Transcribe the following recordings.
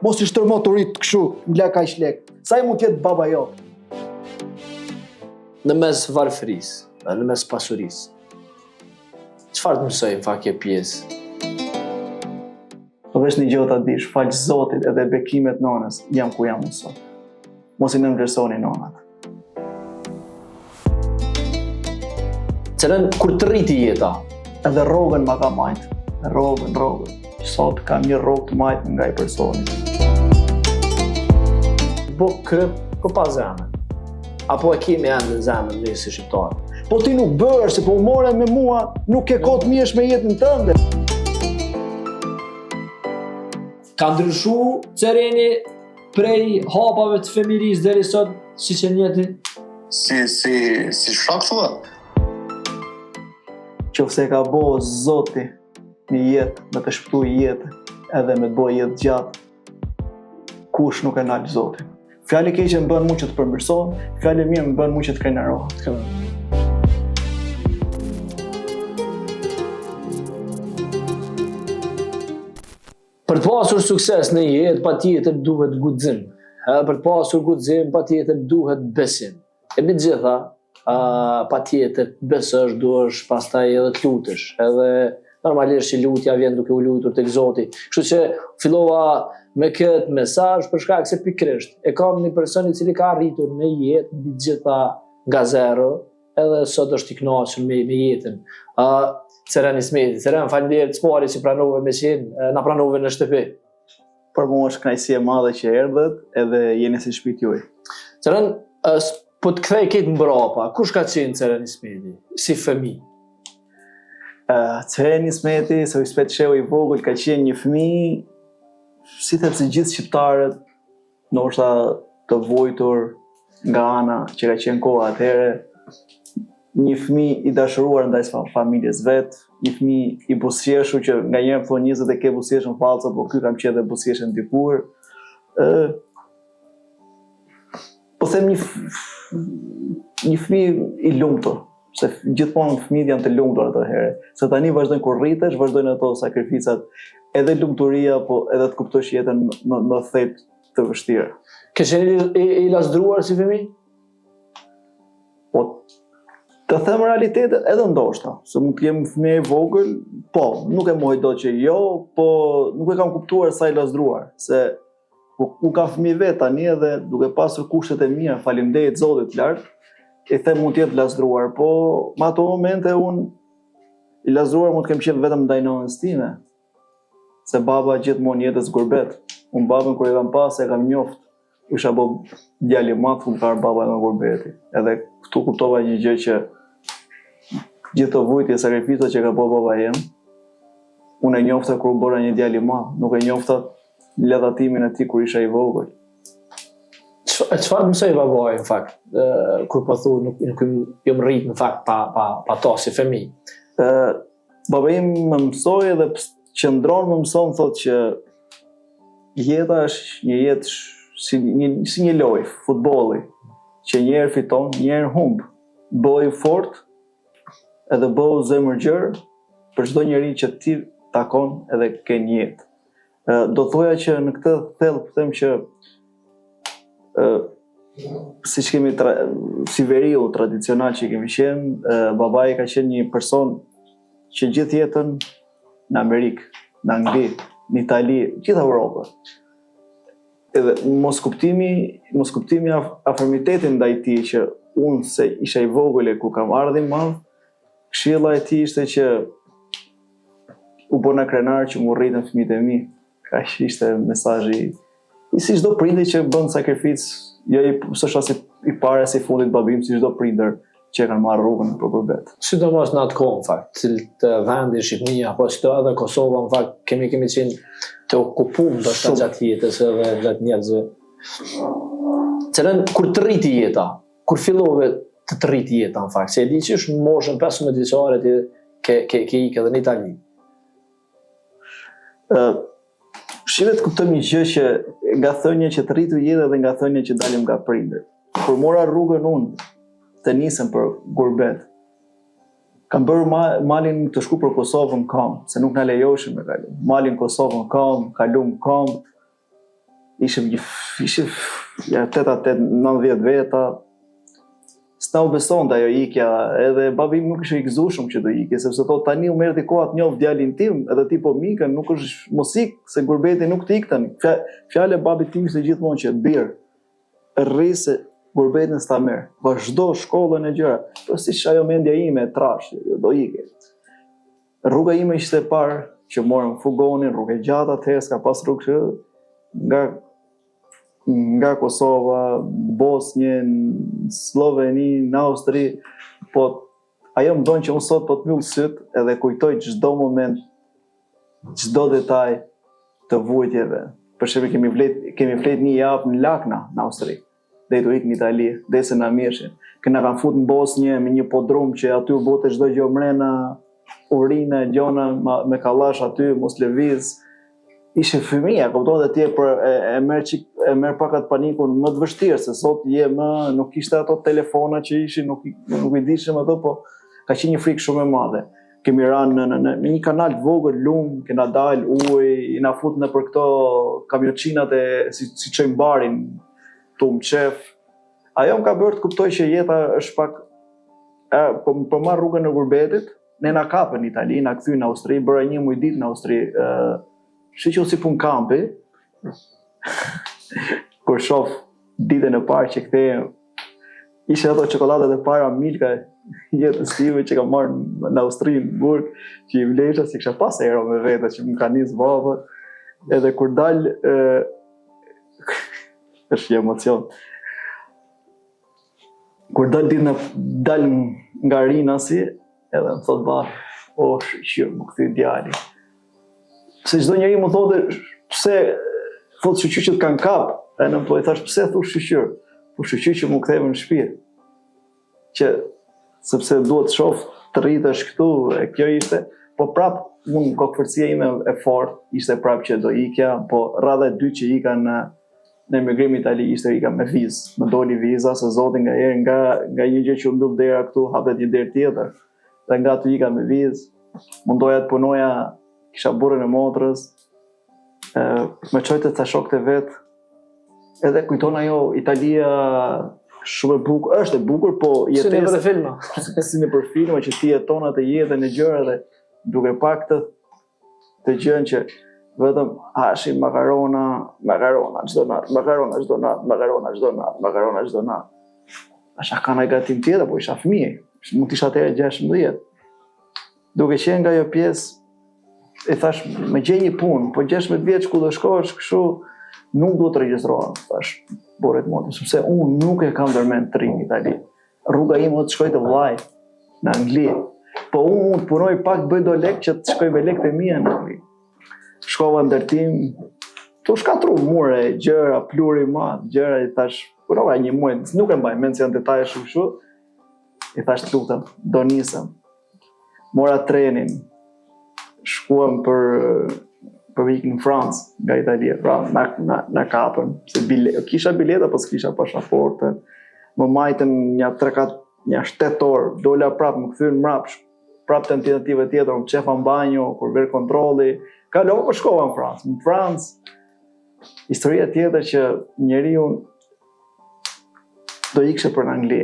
mos i shtërmo të rritë këshu, nga ka ish lek. Sa i mund tjetë baba jo? Në mes varfërisë, në mes pasurisë. Çfarë të mësoj në fakt kjo pjesë? Po vesh një gjë ta dish, falë Zotit edhe bekimet nonës, jam ku jam unë sot. Mos i nënvlerësoni nonat. Cilën kur të rriti jeta? Edhe rrogën ma ka majtë. Rrogën. Sot kam një rrogë të majtë nga i personi. Po kryp, po pa zemën. Apo e kemi ende zemën në si shqiptarë. Po ti nuk bërë, se po u more me mua, nuk ke kohë të mirësh me jetën tënde. Ka ndryshu Cereni prej hapave të femirisë deri sot, si që njeti? Si shfak thua? Qofse ka bo Zoti një jetë, me të shpëtu jetë, edhe me të bo jetë gjatë, kush nuk e nalë Zotin. Fjali keqe më bën mu që të përmirësohem, fjali mirë më bën mu që të krenarohem. Për të pasur sukses në jetë, patjetër duhet guxim. Për të pasur guxim, patjetër duhet besim. E mbi të gjitha, patjetër besosh, duhesh pastaj edhe të lutesh. Edhe normalisht që lutja vjen duke u lutur tek Zoti. Kështu që fillova me këtë mesazh për shkak se pikërisht e kam një person i cili ka arritur në jetë mbi të gjitha nga zero, edhe sot është i kënaqur me jetën. Ceren Ismeti, Ceren, faleminderit s'pari që pranove me qenë, na pranove në shtëpi. Për mua është kënaqësi e madhe që erdhët edhe jeni si shtëpi juaj. Ceren, po të kthej këtë mbrapa, kush ka qenë Ceren Ismeti, si fëmijë? Ceren Ismeti, se u spet sheu i vogël, ka qenë një fëmijë, si thëtë si gjithë shqiptarët, ndoshta të vojtur nga ana që ka qenë koha atëhere, një fëmijë i dashuruar ndaj familjes vet, një fëmijë i buzëqeshur që nganjëherë më thonë njerëzit e ke buzëqeshën fallca, po ky kam qenë dhe buzëqeshën dikur. Po them një fëmijë i lumtur, se gjithmonë fëmijët janë të lumtur ato herë. Se tani vazhdojnë kur rritesh, vazhdojnë ato sakrificat, edhe lumturia, po edhe të kuptosh jetën më thepë të vështirë. Ke qenë i lasdruar si fëmijë? Po të them realitetet edhe ndoshta, se mund të jem fëmijë i vogël, po, nuk e mohoj dot që jo, po nuk e kam kuptuar sa i lasdruar, se unë kam fëmijë vet tani edhe duke pasur kushtet e mia, faleminderit Zotit lart, i them mund të jetë lasdruar, po në ato momente unë i lasdruar mund të kem qenë vetëm ndaj nënës time, se baba gjithmonë jetës gurbet. Unë babën kur e kam pas e kam njoft, isha bo djali madh ku ka baba nga gurbeti. Edhe këtu kuptova një gjë që gjithë të vujtje sakrificat që ka bo baba jem, unë e njofta kur bëra një djali madh, nuk e njofta ledhatimin e tij kur isha i vogël. Çfarë mësoi babai në fakt, kur po thu nuk jam rrit në fakt pa to si fëmijë? Baba im më mësoi edhe qëndron më mëson thotë që jeta është një jetë si një lojë, futbolli, që njerë fiton, njerë humb. Bëj fort edhe bëj zemër gjerë për çdo njeri që ti takon edhe ke një jetë. Do thoja që në këtë thellë them që siç kemi si veriu tradicional që kemi qenë, babai ka qenë një person që gjithë jetën në Amerikë, në Angli, në Itali, gjithë Europën. Edhe mos kuptimi afërmitetin ndaj tij që unë se isha i vogël e ku kam ardhin madh, këshilla e tij ishte që u bëna krenar që mu rritën fëmijët e mi. Kaq ishte mesazhi i si çdo prindi që bën sakrificë, jo s'është as i para si fundit babim, si çdo prindër që kanë marrë rrugën për gurbet. Sidomos në atë kohë, në fakt, cilët vendi Shqipëria, apo që edhe Kosova, në fakt, kemi qenë të okupuar ndoshta gjatë jetës edhe gjatë njerëzve. Ceren, kur të rriti jeta, kur fillove të rriti jeta, në fakt, se e di që është në moshën 15 vjeçare ti ke ikë edhe në Itali. Shive të kuptoj një gjë që nga thënia që të rritu jeta dhe nga thënia që dalim nga prindër. Kur mora rrugën unë të nisem për gurbet, kam bërë malin të shku për Kosovën kam, se nuk na lejoshin me kalu. Malin Kosovën kam, kalum kam, ishim 88-90 veta, s'na u besonte ajo ikja, edhe babi im nuk ishte i gëzueshëm që do ikje, sepse thot tani u merrti koha të njoh djalin tim, edhe ti po mikën, nuk është mos ik, se gurbeti nuk të ik tani. Fjala e babit tim ishte gjithmonë që bir, rri se gurbetin s'ta merr, vazhdo shkollën e gjëra, po siç ajo mendja ime e trash, do ikje. Rruga ime ishte e parë që morëm fugonin, rrugë e gjatë atëherë, s'ka pas rrugë nga Kosova, Bosnjë, Sloveni, në Austri, po ajo më donë që unë sot po të mbyll syt edhe kujtoj çdo moment, çdo detaj të vujtjeve. Për shembull kemi flet një javë në Lakna, në Austri, dhe i ikë në Itali, dhe se na mirshin. Kena kanë fut në Bosnjë me një podrum që aty u bote çdo gjë mrena, urinë, gjona me kallash aty, mos lëviz. Ishe fëmija, kupton, dhe ti e merr pak atë panikun më të vështirë, se sot nuk kishte ato telefona që ishin, nuk i dishim ato, po ka qenë një frikë shumë e madhe. Kemi rënë në një kanal të vogël lum, kena dal ujë, i na fut nëpër këto kamioçinat si çojnë barin, tum qef. Ajo më ka bërë të kuptoj që jeta është pak po marr rrugën e gurbetit, ne na kapën në Itali, na kthyn në Austri, bëra një muj ditë në Austri. Shqo si pun kampi, kur shof ditën e parë që kthehem, ishe ato çokoladat e para Milka jetës time që kam marrë në Austri, në burg, që i vlesha si kisha pas ero me vete, që më ka nis baba, edhe kur dal, është një emocion, kur dal nga Rinasi, edhe më thot baba, o shqyr, më kthy djali. Se çdo njeri më thotë pse thotë shqyqyr që kanë kap, e në po i thash pse thu shqyqyr, po shqyqyr që më kthejmë në shtëpi, që sepse duhet shoh të rritesh këtu, e kjo ishte, po prap unë kokëfërcia ime e fortë ishte prap që do ikja, po radha e dytë që ika në emigrim Itali ishte ika me vizë, më doli viza, se zoti nga një gjë që u mbyll dera këtu hapet një derë tjetër, dhe nga aty ika me vizë, mundoja të punoja. Kisha burrën e motrës, me qojtë të shokët e vetë, edhe kujton ajo Italia shumë e bukur, është e bukur, po si në për filma. Si në për filma, që ti jeton atë jetën e gjëra dhe duke pak të gjën që vetëm hashim makarona çdo natë, makarona çdo natë. Asha ka në gatim tjetër, po isha fëmijë, mund t'isha atëherë 16. Duke qenë nga ajo pjesë, e thash, me gjej një punë, po 16 vjeç ku do shkosh, kështu nuk do të regjistrohem, thash, burret motrë, sepse unë nuk e kam ndërmend të rinj në Itali. Rruga ime të shkoj të vllaj në Angli, po unë të punoj pak bëj do lek që të shkoj me lekët e mia në Angli. Shkova ndërtim, të shkatru mure, gjëra, pluri madh, gjëra, i thash, punova një muaj, nuk e mbaj mend se janë detaje shumë kështu. I thash të lutem, do nisem. Mora trenin. Shkuam për ikën në Francë nga Italia, pra na kapën, se kisha bileta, po s'kisha pasaportë, më majtën një 7 orë, dola prapë, më kthyn mrapsh, prapë tentative tjetër, më qefa në banjo, kur ver kontrolli, kalova për shkova në Francë. Në Francë, historia tjetër që njeriu do ikshte për në Angli,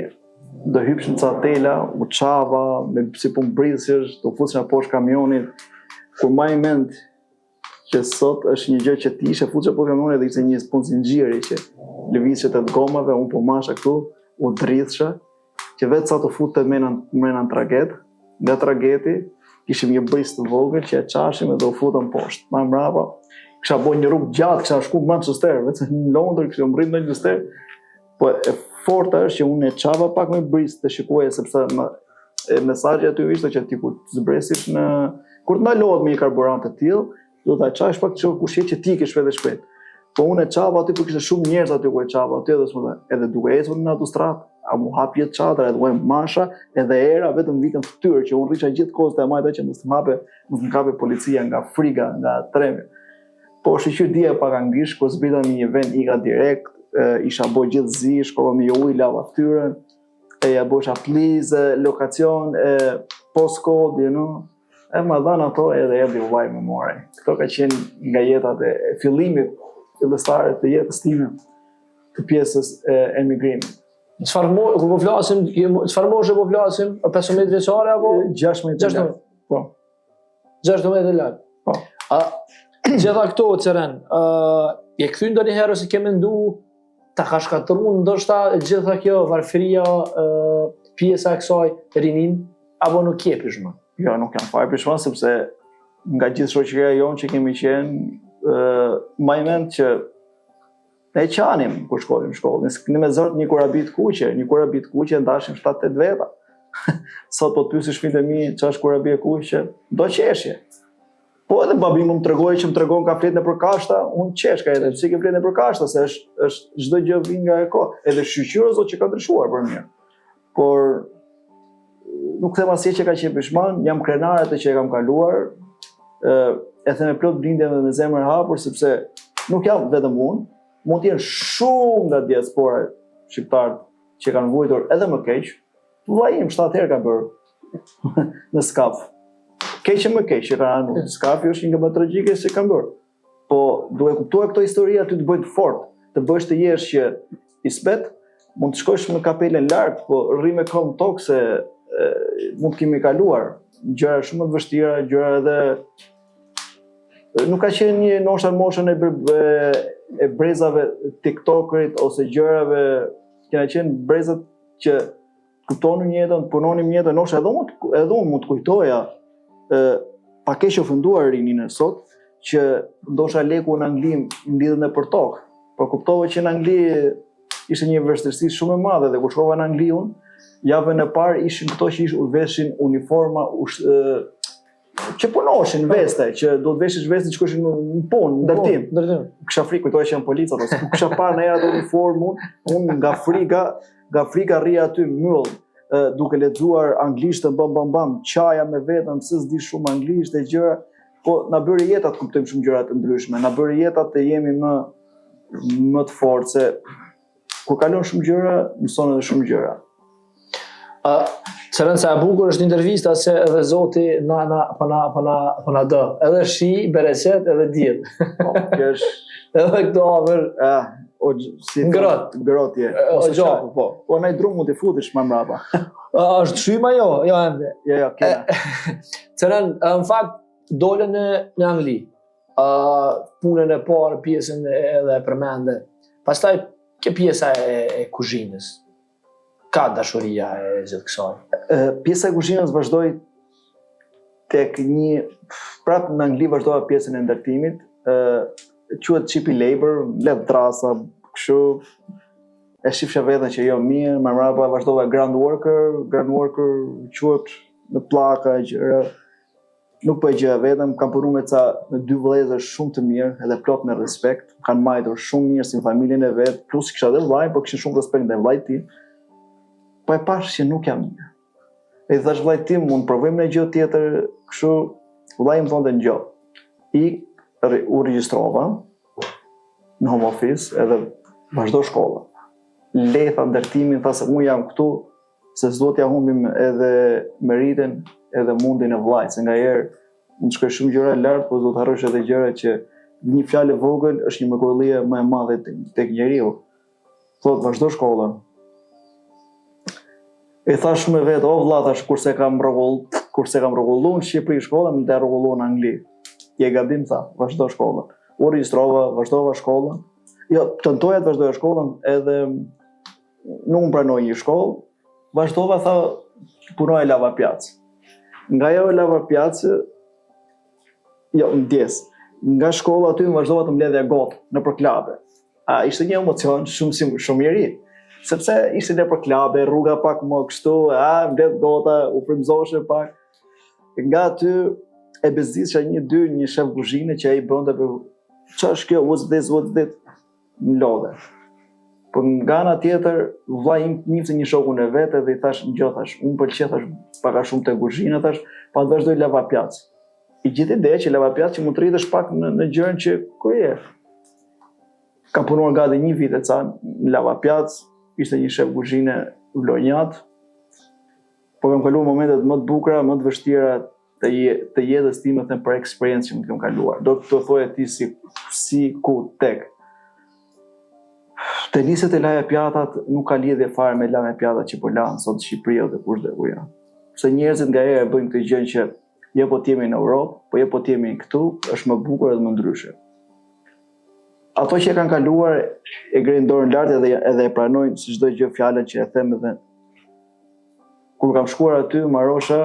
do hypsh në ca tela, u çava, si pun brisësh, do futesh në poshtë kamionit. Kur maj mend që sot është një gjë që ti ishe futesh poshtë kamionit dhe ishte një punë zinxhiri që lëvizje të gomave, unë po masha këtu, u dridhsha, që vetë sa të futet mrena në traget, nga trageti kishim një bris të vogël që e çashim dhe u futëm poshtë. Më mbrapa kisha bërë një rrugë gjatë, kisha shku në Manchester, vetë në Londër kisha mbrit në Manchester, po e forta është që unë e çava pak me bris të shikoja, sepse mesazhi aty ishte që ti kur të zbresish kur të ndalohet me një karburant të tillë, do ta çash pak që kushtet që ti ke shpejt e shpejt. Po unë e çava aty, por kishte shumë njerëz aty ku e çava aty, edhe duke ecur në autostradë, a mu hap jetë çadra, edhe masha, edhe era vetëm vitën fytyrë që unë rrisha gjithkohës te majta që mos më kape policia nga frika, nga tremi. Po shqyr dia pak anglisht, kur zbita në një vend ika direkt, isha bërë gjithë zi, shkova me ujë, lava fytyrën, e ja bësha please, lokacion, postcode, e ma dhanë ato edhe erdi vllai më more. Këto ka qenë nga jetat e fillimit fillestare të jetës time të pjesës e emigrimit. Kur po flasim, çfarë moshe po flasim? 15 vjeçare apo 16 vjeç. Po. 16 lart. Po. Gjitha këto Ceren, je kthy ndonjëherë ose ke mendu ta ka shkatërruar ndoshta gjitha kjo varfëria pjesa e kësaj rinin apo nuk je pishman? Jo, nuk jam fare pishman sepse nga gjithë shoqëria jonë që kemi qenë më i mend që ne qanim kur shkolim në shkollë. Ne me zort një kurabit kuqe ndashim 7-8 veta. Sot po të pyesish fëmijët e mi ç'është kurabi e kuqe, do qeshje. Po edhe babi më tregoi që më tregon ka flet nëpër kashta, unë qesh ka edhe si ke flet nëpër kashta se është çdo gjë vjen nga e kohë. Edhe shqyqyra zot që ka ndryshuar për mirë. Por nuk them asgjë që ka qenë pishman, jam krenar atë që e kam kaluar. E them me plot blindje dhe me zemër hapur sepse nuk jam vetëm unë, mund të jenë shumë nga diaspora shqiptarët që kanë vujtur edhe më keq. Vllai im 7 herë ka bërë në skaf. Keqë më keqë që ka anu. Skafi është një nga më tragjike që kanë bërë. Po duke kuptuar këto histori aty të bëjt fort, të bësh të jesh që i spet, mund të shkosh në kapelen larg, po rri me këmbë tokë se mund të kemi kaluar gjëra shumë të vështira, gjëra edhe nuk ka qenë një noshta moshën e brezave tiktokerit ose gjërave, kena qenë brezat që kuptonin jetën, punonin jetën, noshta edhe unë mund të kujtoja pa keq ofenduar rinin e sot, që ndosha leku në Angli mblidhen për tokë, por kuptova që në Angli ishte një vështirësi shumë e madhe dhe kur shkova në Angli unë, javën e parë ishin këto që veshin uniforma që punoshin veste, që do të veshish veste që shkoshin në punë, në ndërtim. Kisha frikë, kujtoja që janë policat, ose kisha parë në ato uniformë, unë nga frika rria aty myll, duke lexuar anglisht bam, qaja me vetëm, se s'di shumë anglisht e gjëra, po na bëri jeta të kuptojmë shumë gjëra të ndryshme, na bëri jeta të jemi më të fortë, se kur kalon shumë gjëra, mëson edhe shumë gjëra. Ceren sa e bukur është intervista se edhe Zoti po na do. Edhe shi, bereqet, edhe diell. Po, kjo është edhe këto avër ngrot je. Ose gjaku, po. Po nai drum mund të futesh më mbrapa. Është shyma jo ende. Jo, kena. Ceren, në fakt dole në Angli. Punën e parë, pjesën edhe e përmende. Pastaj ke pjesa e kuzhinës. Ka dashuria e gjithë kësaj? Pjesa e kuzhinës vazhdoi tek prapë në Angli vazhdova pjesën e ndërtimit, quhet cheap labor, let drasa, kështu e shifsha veten që jo mirë, më mbrapa vazhdova ground worker quhet në pllaka gjëra. Nuk po e gjëja vetëm, kam punu me 2 vëllezër shumë të mirë, edhe plot me respekt, kanë majtur shumë mirë si familjen e vet, plus kisha edhe vllai, po kishin shumë respekt ndaj vllait tim. Po e pash që nuk jam mirë. E thash vllait tim, mund provojmë një gjë tjetër, kështu vllai më thonte ngjo. U regjistrova në home office edhe vazhdo shkolla. Letha ndërtimin, tha se unë jam këtu, se s'do t'ja humbim edhe meritën edhe mundin e vllait, se nga herë mund të shkoj shumë gjëra lart, po do të harrosh edhe gjëra që një fjalë vogël është një mrekullie më e madhe tek njeriu. Thot vazhdo shkollën. E thash me vetë, o vlla, thash kurse kam rregulluar në Shqipëri shkollën, më të rregulluar në Angli. Je gabim, tha, vazhdo shkollën. U regjistrova, vazhdova shkollën. Jo, tentoja të vazhdoja shkollën, edhe nuk më pranoi një shkollë. Vazhdova, tha, punoja lava pjacë. Nga jo lava pjacë, jo, ndjes. Nga shkolla aty më vazhdova të mbledhja gotë në për klabe. Ishte një emocion shumë i ri. Sepse ishte në për klabe, rruga pak më kështu, mbledh gota, u frymëzoshe pak. Nga aty e bezdisha një shef kuzhine që ai bënte për ç'është është kjo, what's this, më lodhe. Po nga ana tjetër, vllai im njihte një shokun e vet dhe i thash ngjo, thash, unë pëlqej, thash, pak a shumë te kuzhina, thash, pa të vazhdoj lava pjacë. I gjithë ideja që lava pjacë që mund të rritesh pak në gjërën që ku je. Kam punuar gati 1 vit e ca në lava pjacë, ishte një shef kuzhine vlonjat. Po kam kaluar momentet më të bukura, më të vështira të jetës time për eksperiencë që më kam kaluar. Do të thoje ti si ku tek. Teniset e laja pjatat nuk ka lidhje fare me laja pjatat që po lanë sot Shqipëria dhe kush dhe ku janë. Se njerëzit nga herë bëjnë këtë gjë që jo po t'jemi në Europë, po jo po t'jemi këtu, është më bukur edhe më ndryshe. Ato që e kanë kaluar e grejnë dorën lart edhe e pranojnë si çdo gjë fjalën që e them edhe kur kam shkuar aty Marosha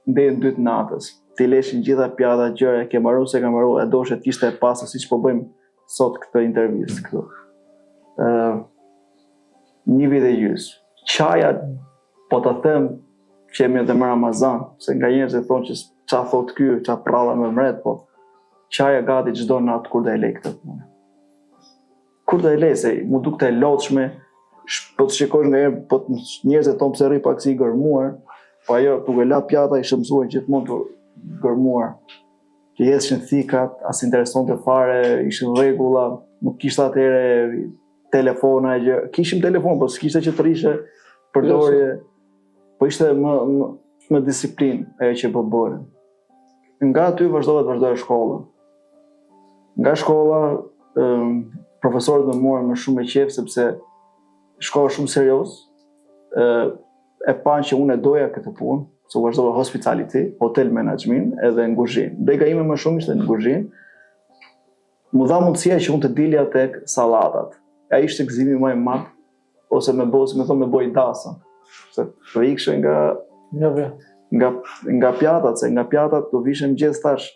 ndejnë 2 natës. Ti leshin gjitha pjata gjëra, ke marrë se ka marrë, e doshe t'ishte e pasur siç po bëjmë sot këtë intervistë këtu. 1 vit e gjys. Qaja, po të them që jemi edhe më Ramazan, se nga njerëzit thonë që qa thot ky, qa pralla me mret, po qaja gati çdo natë kur do e lej këtë punë. Kur do e lej, se mu dukte e lodhshme, po të shikosh nga herë, po njerëzit thonë pse rri pak si i gërmuar, po ajo duke la pjata i shëmsuar gjithmonë të gërmuar. Që jeshin thikat, as interesonte fare, ishin rregulla, nuk kishte atëherë telefona e gjë. Kishim telefon, po s'kishte që të rishe përdorje, po ishte më disiplinë ajo që po bëre. Nga aty vazhdoj shkollën. Nga shkolla, profesorët më morën më shumë me qejf sepse shkolla shumë serioz. E panë që unë e doja këtë punë, se vazhdova hospitality, hotel management edhe në kuzhinë. Deka ime më shumë ishte në kuzhinë. Mu dha mundësia që unë të dilja tek sallatat. Ai ishte gëzimi më i madh, ose me boj dasa. Se të ikshe nga pjatat, se nga pjatat do vishe mëngjes tash,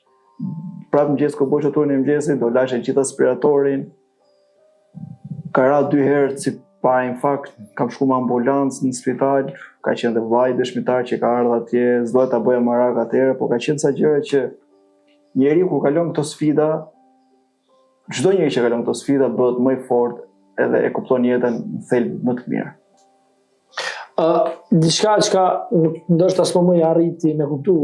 prapë mëngjes ko boj turnin e mëngjesit, do lashe gjithë aspiratorin. Ka ra 2 herë si para infakt, kam shku me ambulancë në spital, ka qenë dhe vllai dëshmitar që ka ardhur atje, s'doja ta bëja marak atëherë, po ka qenë sa gjëra që njeriu kur kalon këto sfida, çdo njeri që kalon këto sfida bëhet më i fortë edhe e kupton jetën në thelb më të mirë. Diçka që ndoshta s'po më arriti me kuptu,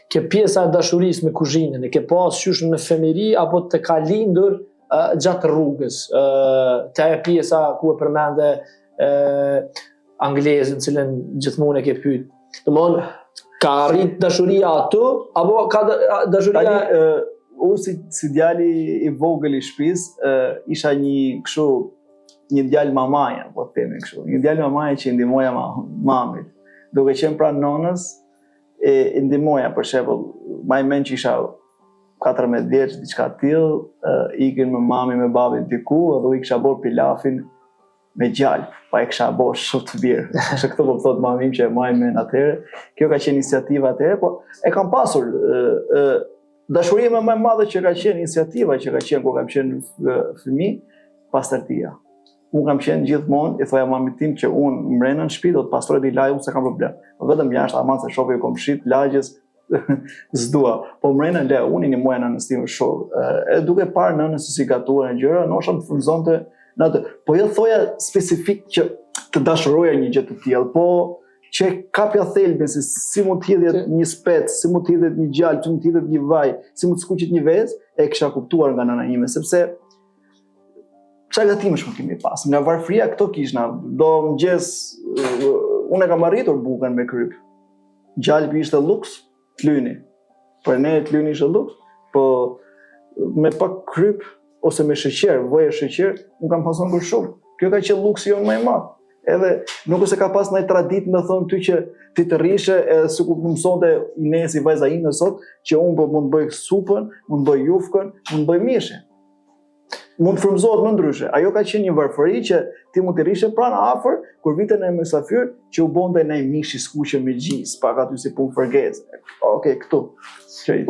ke pjesa e dashurisë me kuzhinën, e ke pas qysh në femiri apo të ka lindur gjatë rrugës, të ajo pjesa ku e përmende anglezën, cilën gjithmonë e ke pyet. Domthon, ka arrit dashuria ato apo ka dashuria unë si djali i vogël i shtëpisë, isha një djalë mamaja, po të themi kështu. Një djalë mamaja që i ndihmoja mamit. Duke qenë pranë nonës, i ndihmoja, për shembull, më i mend që isha 14 vjeç, diçka tillë, ikin me mami me babin diku, edhe u kisha bërë pilafin me gjalp, pa e kisha bërë shumë të mirë. Që këto po thot mamim që e maj men atëherë. Kjo ka qenë iniciativa atëherë, po e kam pasur dashuria më e madhe që ka qenë iniciativa që ka qenë kur kam qenë fëmijë, pastërtia. Unë kam qenë gjithmonë, i thoja mamit tim që unë mrena në shtëpi do të pastroj di laj, unë se kam problem. Vetëm jashtë aman se shofi komshit, lagjes, s'dua. Po mrena le, unë i një muaj nënës tim shumë. E duke parë nënës si gatuar në gjëra, nosha më frymëzonte në atë. Po jo thoja specifik që të dashuroja një gjë të tillë, po që kapja thelbin se si mund të hidhet një spec, si mund të hidhet një gjalp, si mund të hidhet një vaj, si mund të skuqet një vezë, e kisha kuptuar nga nëna ime, sepse çfarë gatimesh më kemi pas. Nga varfëria këto kishna, do mëngjes unë e kam arritur bukën me kryp. Gjalpi ishte luks, t'lyni. Për ne t'lyni ishte luks, po me pak kryp ose me sheqer, voje sheqer, nuk kam pasur për shumë. Kjo ka qenë luksi jonë më i madh. Edhe nuk ose ka pas ndaj tradit me thonë ty që ti të rrishe, edhe sikur më mësonte Inesi vajza ime sot, që unë po mund të bëj supën, mund të bëj jufkën, mund të bëj mishin. Mund të frymëzohet më ndryshe. Ajo ka qenë një varfëri që ti mund të rrishe pranë afër, kur vite në mysafir, që u bonte në mishi skuqe me gjis, pak aty si punë fërgeze. Okej, këtu.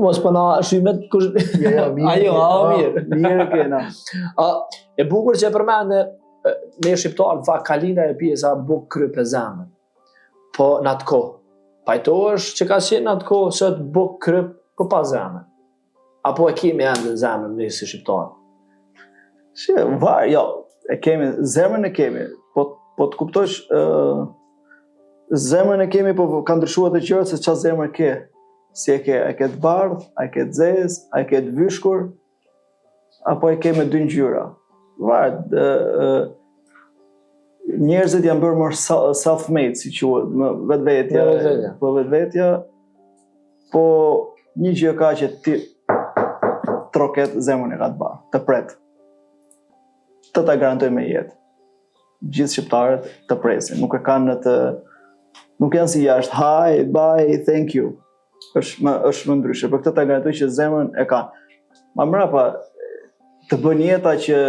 Mos po na shymet kush. Mirë. Mirë kena. E bukur që e përmende me shqiptar, tha kalina e pjesa buk kryp e zemër. Po në atë kohë. Pajtohesh që ka qenë në atë kohë sot buk kryp po pa zemër. Apo e kemi ende zemër ne si shqiptar. Jo, e kemi, zemrën e kemi, po të kuptosh, zemrën e kemi, po ka ndryshuar të gjërat se çfarë zemër ke. Si e ke të bardhë, a e ke të zezë, a e ke të vyshkur, apo e ke me dy ngjyra. Varet, njerëzit janë bërë më self-made, si quhet, më vetvetja. Po vetvetja, po një gjë ka që ti troket zemrën e ka të bardhë, të pret. Të ta garantoj me jetë. gjithë shqiptarët të presin. Nuk e kanë nuk janë si jashtë, hi, bye, thank you. Është më ndryshe. Për këtë ta garantoj që zemrën e ka. Ma mrapa të bën jeta që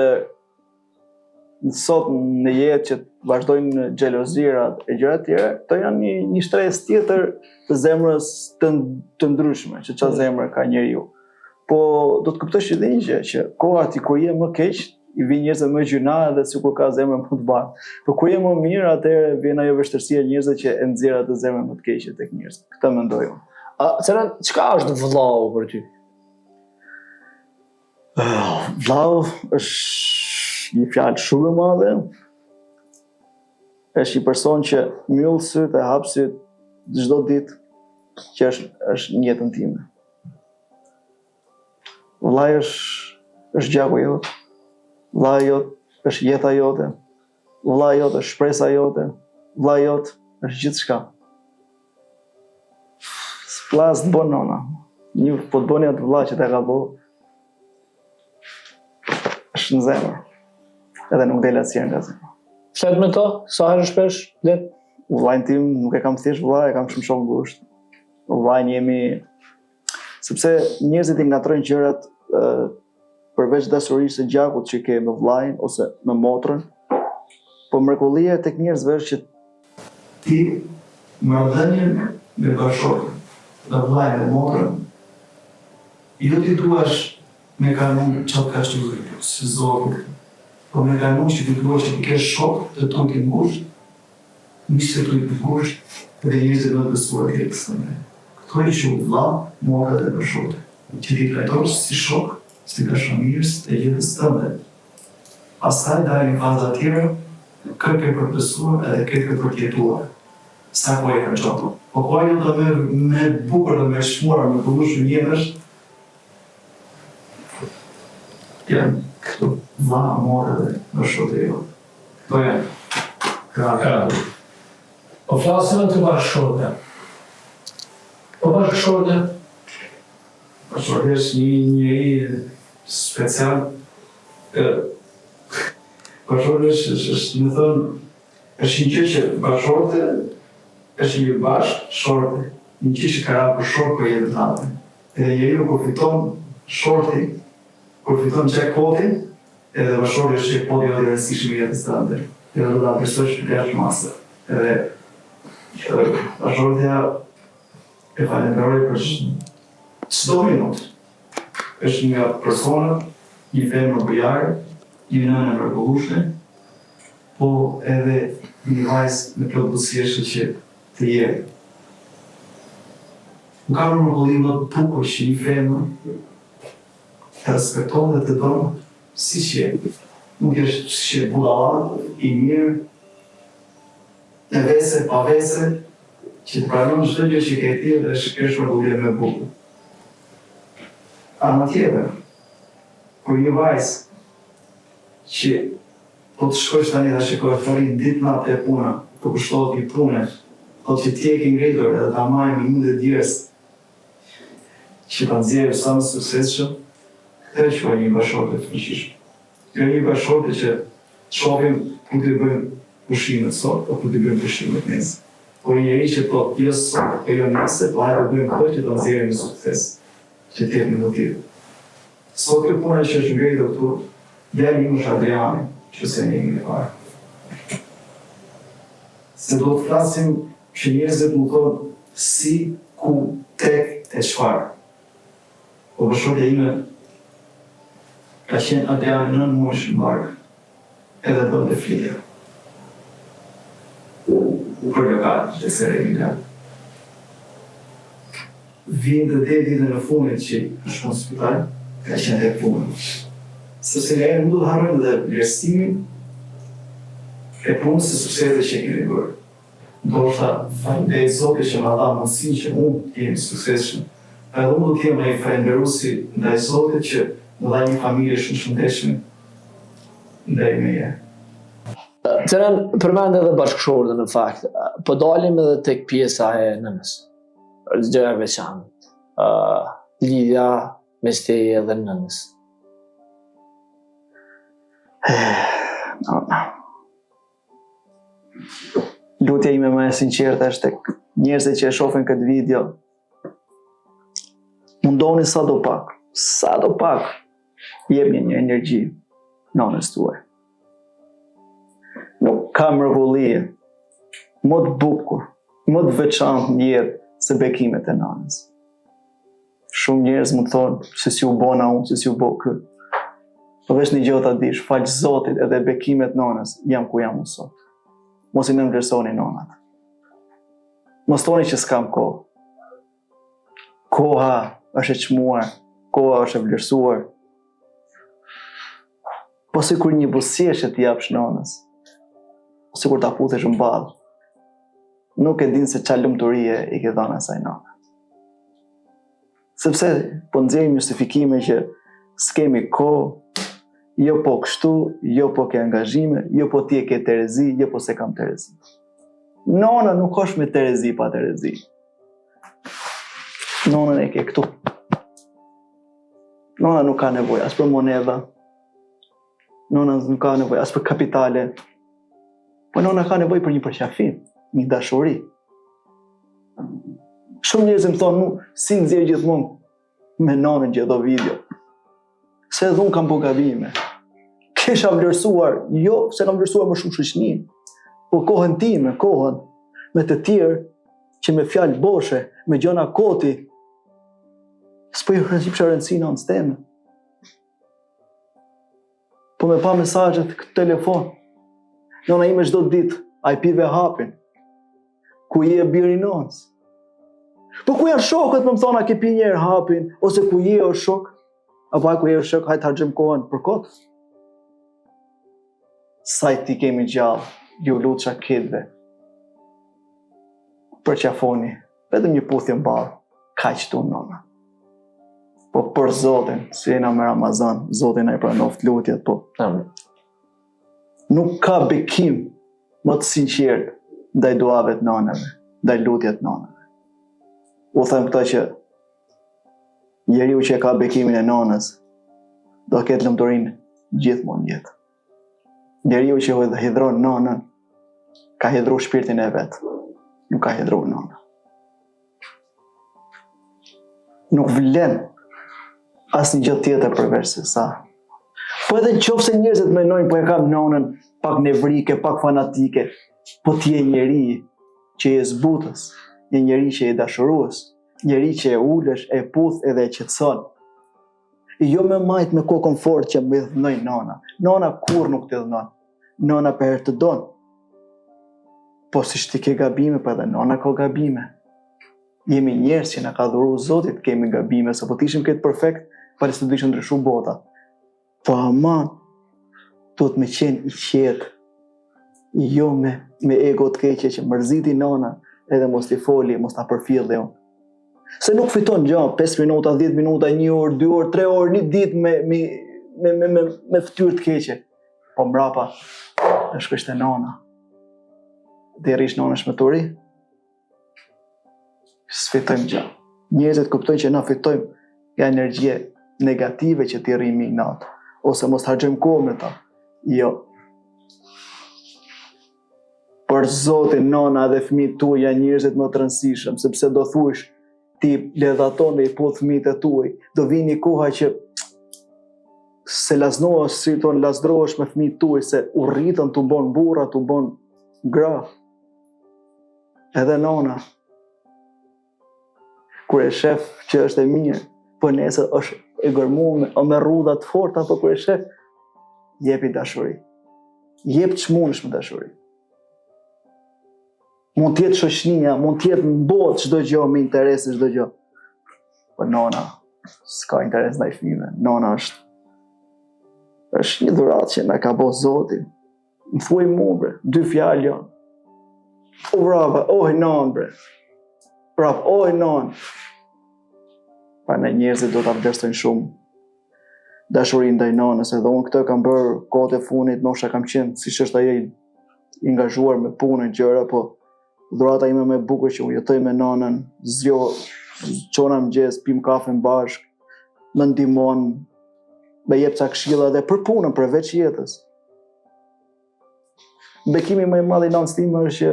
sot në jetë që vazhdojnë xhelozirat e gjëra të tjera, këto janë një shtresë tjetër të zemrës të ndryshme, që çfarë zemre ka njeriu. Po do të kuptosh edhe një gjë, që koha ti kur je më keq, i vin njerëzve më gjyna dhe sikur ka zemrën më të bardhë. Po kur je më mirë, atëherë vjen ajo vështirësia e njerëzve që e nxjerr atë zemrën më të keqe tek njerëzit. Këtë mendoj unë. Çka është vllau për ty? Vllau është një fjalë shumë e madhe. Është një person që mbyll syt e hap syt çdo ditë që është në jetën time. Vllai është gjaku jot. Vllai jot është jeta jote. Vllai jot është shpresa jote. Vllai jot është gjithçka. Flas të bon nona. Një po të boni atë vlla që të ka bo, është në zemër. Edhe nuk del asnjëherë nga zemra. Flet me to, sa herë shpesh flet? Vllajin tim nuk e kam thjesht vllaj, e kam shumë shok ngushtë. Vllajin jemi sepse njerëzit i ngatrojnë gjërat përveç dashurisë së gjakut që ke me vllajin ose me motrën. Po mrekullia tek njerëzve është që ti marrëdhënien me bashkëshortin, me vllajin e motrën, jo ti duash me kanun çfarë ka shtuar si zogu. Po me kanun që ti duash të kesh shok të tu të ngushtë, nisë të të ngushtë, dhe njerëzit do të besuar këtë. Këto i shumë vlla, motra dhe bashkëshorte, që ti trajtosh si shok, si bashkëmirës të jetës tënde. Pastaj dalin faza të tjera, kërke për të besuar edhe kërke për të jetuar. Sa po e kanë qato. Po po ajo të me bukur dhe me shmuar, me përdushur njënësh, janë këto vlla, motra dhe bashkëshorte e jote. Këto janë. Krahë. Po flasim të bashkëshorte. Po bashkëshorte është një njeri special. Bashkëshorte është më thënë, është një gjë që bashkëshorte është një bashkëshorte, një gjë që ka ra për shortë për jetën tënde. Edhe njeriu kur fiton shorti, kur fiton jackpotin, edhe bashkëshorti është jackpoti i rëndësishëm i jetës tënde. Edhe do ta besosh në këtë masë. Edhe bashkëshortja e falenderoj për çdo minutë. Është nga persona, një femër bujare, një nënë e mrekullueshme, po edhe një vajzë me plot buzëqeshë që të jetë. Nuk ka mrekullim më të bukur që një femër të respekton dhe të don si që je. Nuk është që budallar, i mirë, e vese, pa vese, që të pranon çdo gjë që ke ti dhe është mrekullim më bukur. Ana tjetër, kur një vajzë që po të shkosh tani dhe shikoj farin ditë natë e puna, po kushtohet një pune, po që ti e ke ngritur edhe ta marrë minutë djes që ta nxjerrë sa më suksesshëm, këtë e quaj një bashkëshorte të fuqishme. Kjo një bashkëshorte që shohim ku të bëjmë pushimet sot, po ku të bëjmë pushimet nesër. Por një njeri që po jo sot, po jo nesër, po hajde bëjmë këto që ta nxjerrim sukses, që të jetë një motiv. Sot kjo puna që është ngritur këtu, djali im është Adriani, që se një një parë. Se do të flasim që njerëzit më thonë si, ku, tek, e çfarë. Po bashkëshortja ime ka qenë Adriani 9 muaj në barkë, edhe do të flitja. U përgëkat dhe se rejnë. Vinë dhe dhe ditën e fundit që është në spital, ka qenë e punën. Sepse nga e nuk do të harrojmë dhe vlerësimin e punës së suksesit që kemi bërë. Ndoshta falenderoj Zotit që ma dha mundësinë që unë të jem suksesshëm. Edhe unë do të jem një falënderuesi ndaj Zotit që më dha një familje shumë shëndetshme ndaj meje. Ceren përmend edhe bashkëshortën në fakt, po dalim edhe tek pjesa e nënës. Gjëja e veçantë. Lidhja mes teje dhe nënës. lutja ime më e sinqertë është tek njerëzit që e shohin këtë video. Mundoni sa do pak, jepni një energji nonës tuaj. Nuk ka mrekullie më të bukur, më të veçantë në jetë se bekimet e nonës. Shumë njerëz më thonë se si u bona unë, se si u bo kë. Po veç një gjë ta dish, fal Zotit edhe bekimet nonës jam ku jam unë sot. Mos i nënvlerësoni nonat. Mos thoni që s'kam kohë. Koha është e çmuar, koha është e vlerësuar. Po sikur një buzëqeshje që t'i japsh nonës, sikur ta futesh në ballë, nuk e din se çfarë lumturie i ke dhënë asaj none. Sepse po nxjerrim justifikime që s'kemi kohë, jo po kështu, jo po ke angazhime, jo po ti e ke terezi, jo po se kam terezi. Nona nuk është me terezi pa terezi. Nona e ke këtu. Nona nuk ka nevojë as për monedha. Nona nuk ka nevojë as për kapitale. Po nona ka nevojë për një përqafim, një dashuri. Shumë njerëz më thonë, si nxjerr gjithmonë me nonën gjithë do video. Se edhe unë kam bo gabime. Kisha vlerësuar, jo se kam vlerësuar më shumë shoqërinë, po kohën time, kohën me të tjerë që me fjalë boshe, me gjona koti, s'po i rëndësishme rëndësi nonës teme. Po me pa mesazhet këtë telefon, nona ime çdo ditë, a i pive hapin, ku je biri nonës. Po ku janë shokët më thonë a ke pi njerë hapin, ose ku je o shok, apo a ku je o shok, hajtë harxhim kohën për kot. Sajt ti kemi gjallë, ju lutësha kitve. Për qafoni, vetëm një puthje mballë, kaq tu nona. Po për Zotin, si jena me Ramazan, Zotin ai pranoft lutjet, po. Amen. Nuk ka bekim më të sinqert ndaj duave të nonave, ndaj lutjet të nonave. U them këta që njeriu që ka bekimin e nonës do ketë lumturinë gjithmonë jetë. Njeriu që hidhron nonën ka hidhur shpirtin e vet, nuk ka hidhur nonën. Nuk vlen asnjë gjë tjetër përveç se sa. Po edhe nëse njerëzit mendojnë po e kam nonën pak nevrike, pak fanatike, po ti je njeri që je zbutës, një njeri që je dashurues, njeri që e ulesh, e puth edhe e qetëson. Jo me majt me kokën fort që më dhënoj nona. Nona kur nuk të dhënon. Nona për herë të don. Po si ti ke gabime, po edhe nona ka gabime. Jemi njerëz që na ka dhuruar Zoti të kemi gabime, se po të ishim këtë perfekt, pari se do ishte ndryshuar bota. Po aman, duhet me qenë i qetë, jo me ego të keqe që mërziti nona, edhe mos t'i foli, mos t'a përfillë unë. Se nuk fiton gjë, 5 minuta, 10 minuta, 1 orë, 2 orë, 3 orë, një ditë me fytyrë të keqe. Po mbrapa, është kështë e nona. Dhe rish nona shmëturi, s'fitojmë gjë. Njerëzit kuptojnë që na fitojmë nga energjie negative që t'i rrimi natë, ose mos harxojmë kohë me ta. Jo. Për Zotin, nona dhe fëmijët tuaj janë njerëzit më të rëndësishëm, sepse do thuash ti ledhaton dhe i puth fëmijët e tuaj, do vini koha që se laznohesh, si ton lazdrohesh me fëmijët tuaj, se u rritën t'u bon burra, t'u bon gra. Edhe nona, kur e shef që është e mirë, po nesër është e gërmuar me rrudha të forta, apo kur e shef, jepi dashuri. Jep ç'mundesh me dashuri. Mund t'jetë shoqënia, mund t'jetë në botë çdo gjë me interes çdo gjë. Po nona s'ka interes ndaj fëmijëve. Nona është një dhuratë që na ka bërë Zoti. Më thuaj mua bre, 2 fjalë janë. O brava, oj non bre. Prap, oj non. Pa në njerëzit do ta vlerësojnë shumë dashurinë ndaj nonës, edhe unë këtë kam bërë kohët e fundit, nosha kam qenë siç është ajo i angazhuar me punën, gjëra, po dhurata ime më e bukur që unë jetoj me nonën, çona mëngjes, pim kafen bashk, më ndihmon, më jep ca këshilla edhe për punën, për veç jetës. bekimi më i madh i nanës time është që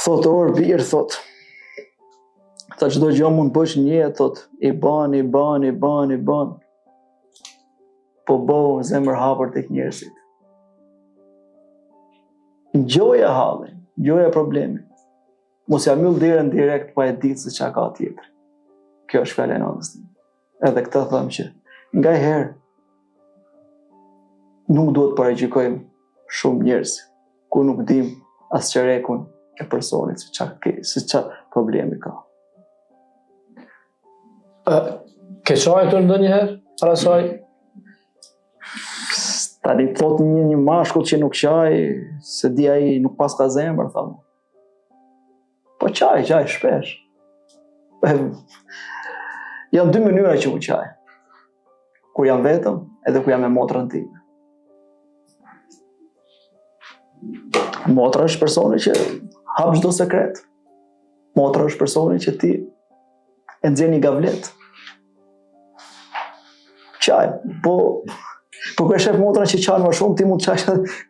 thotë orë birë, thotë. Tha çdo gjë mund bësh një jetë, thotë, i ban. Po zemër hapur tek njerëzit. Gjoja halli, gjoja problemi. Mos ja mbyll derën direkt pa e ditë se çka ka tjetër. Kjo është fjala e nanës time. Edhe këtë them që ngaherë nuk duhet paragjykojmë shumë njerëz ku nuk dim as çerekun e personit se çka problemi ka. Ke qajtur ndonjëherë para saj? Tani thot një mashkull që nuk qaj, se di ai nuk pas ka zemër, thamë. Po qaj shpesh. Janë dy mënyra që u qaj. Kur jam vetëm, edhe kur jam me motrën time. Motra është personi që hap çdo sekret. Motra është personi që ti e nxjerr një gavlet. Qaj, po kur e shef motrën që qanë më shumë, ti mund të qash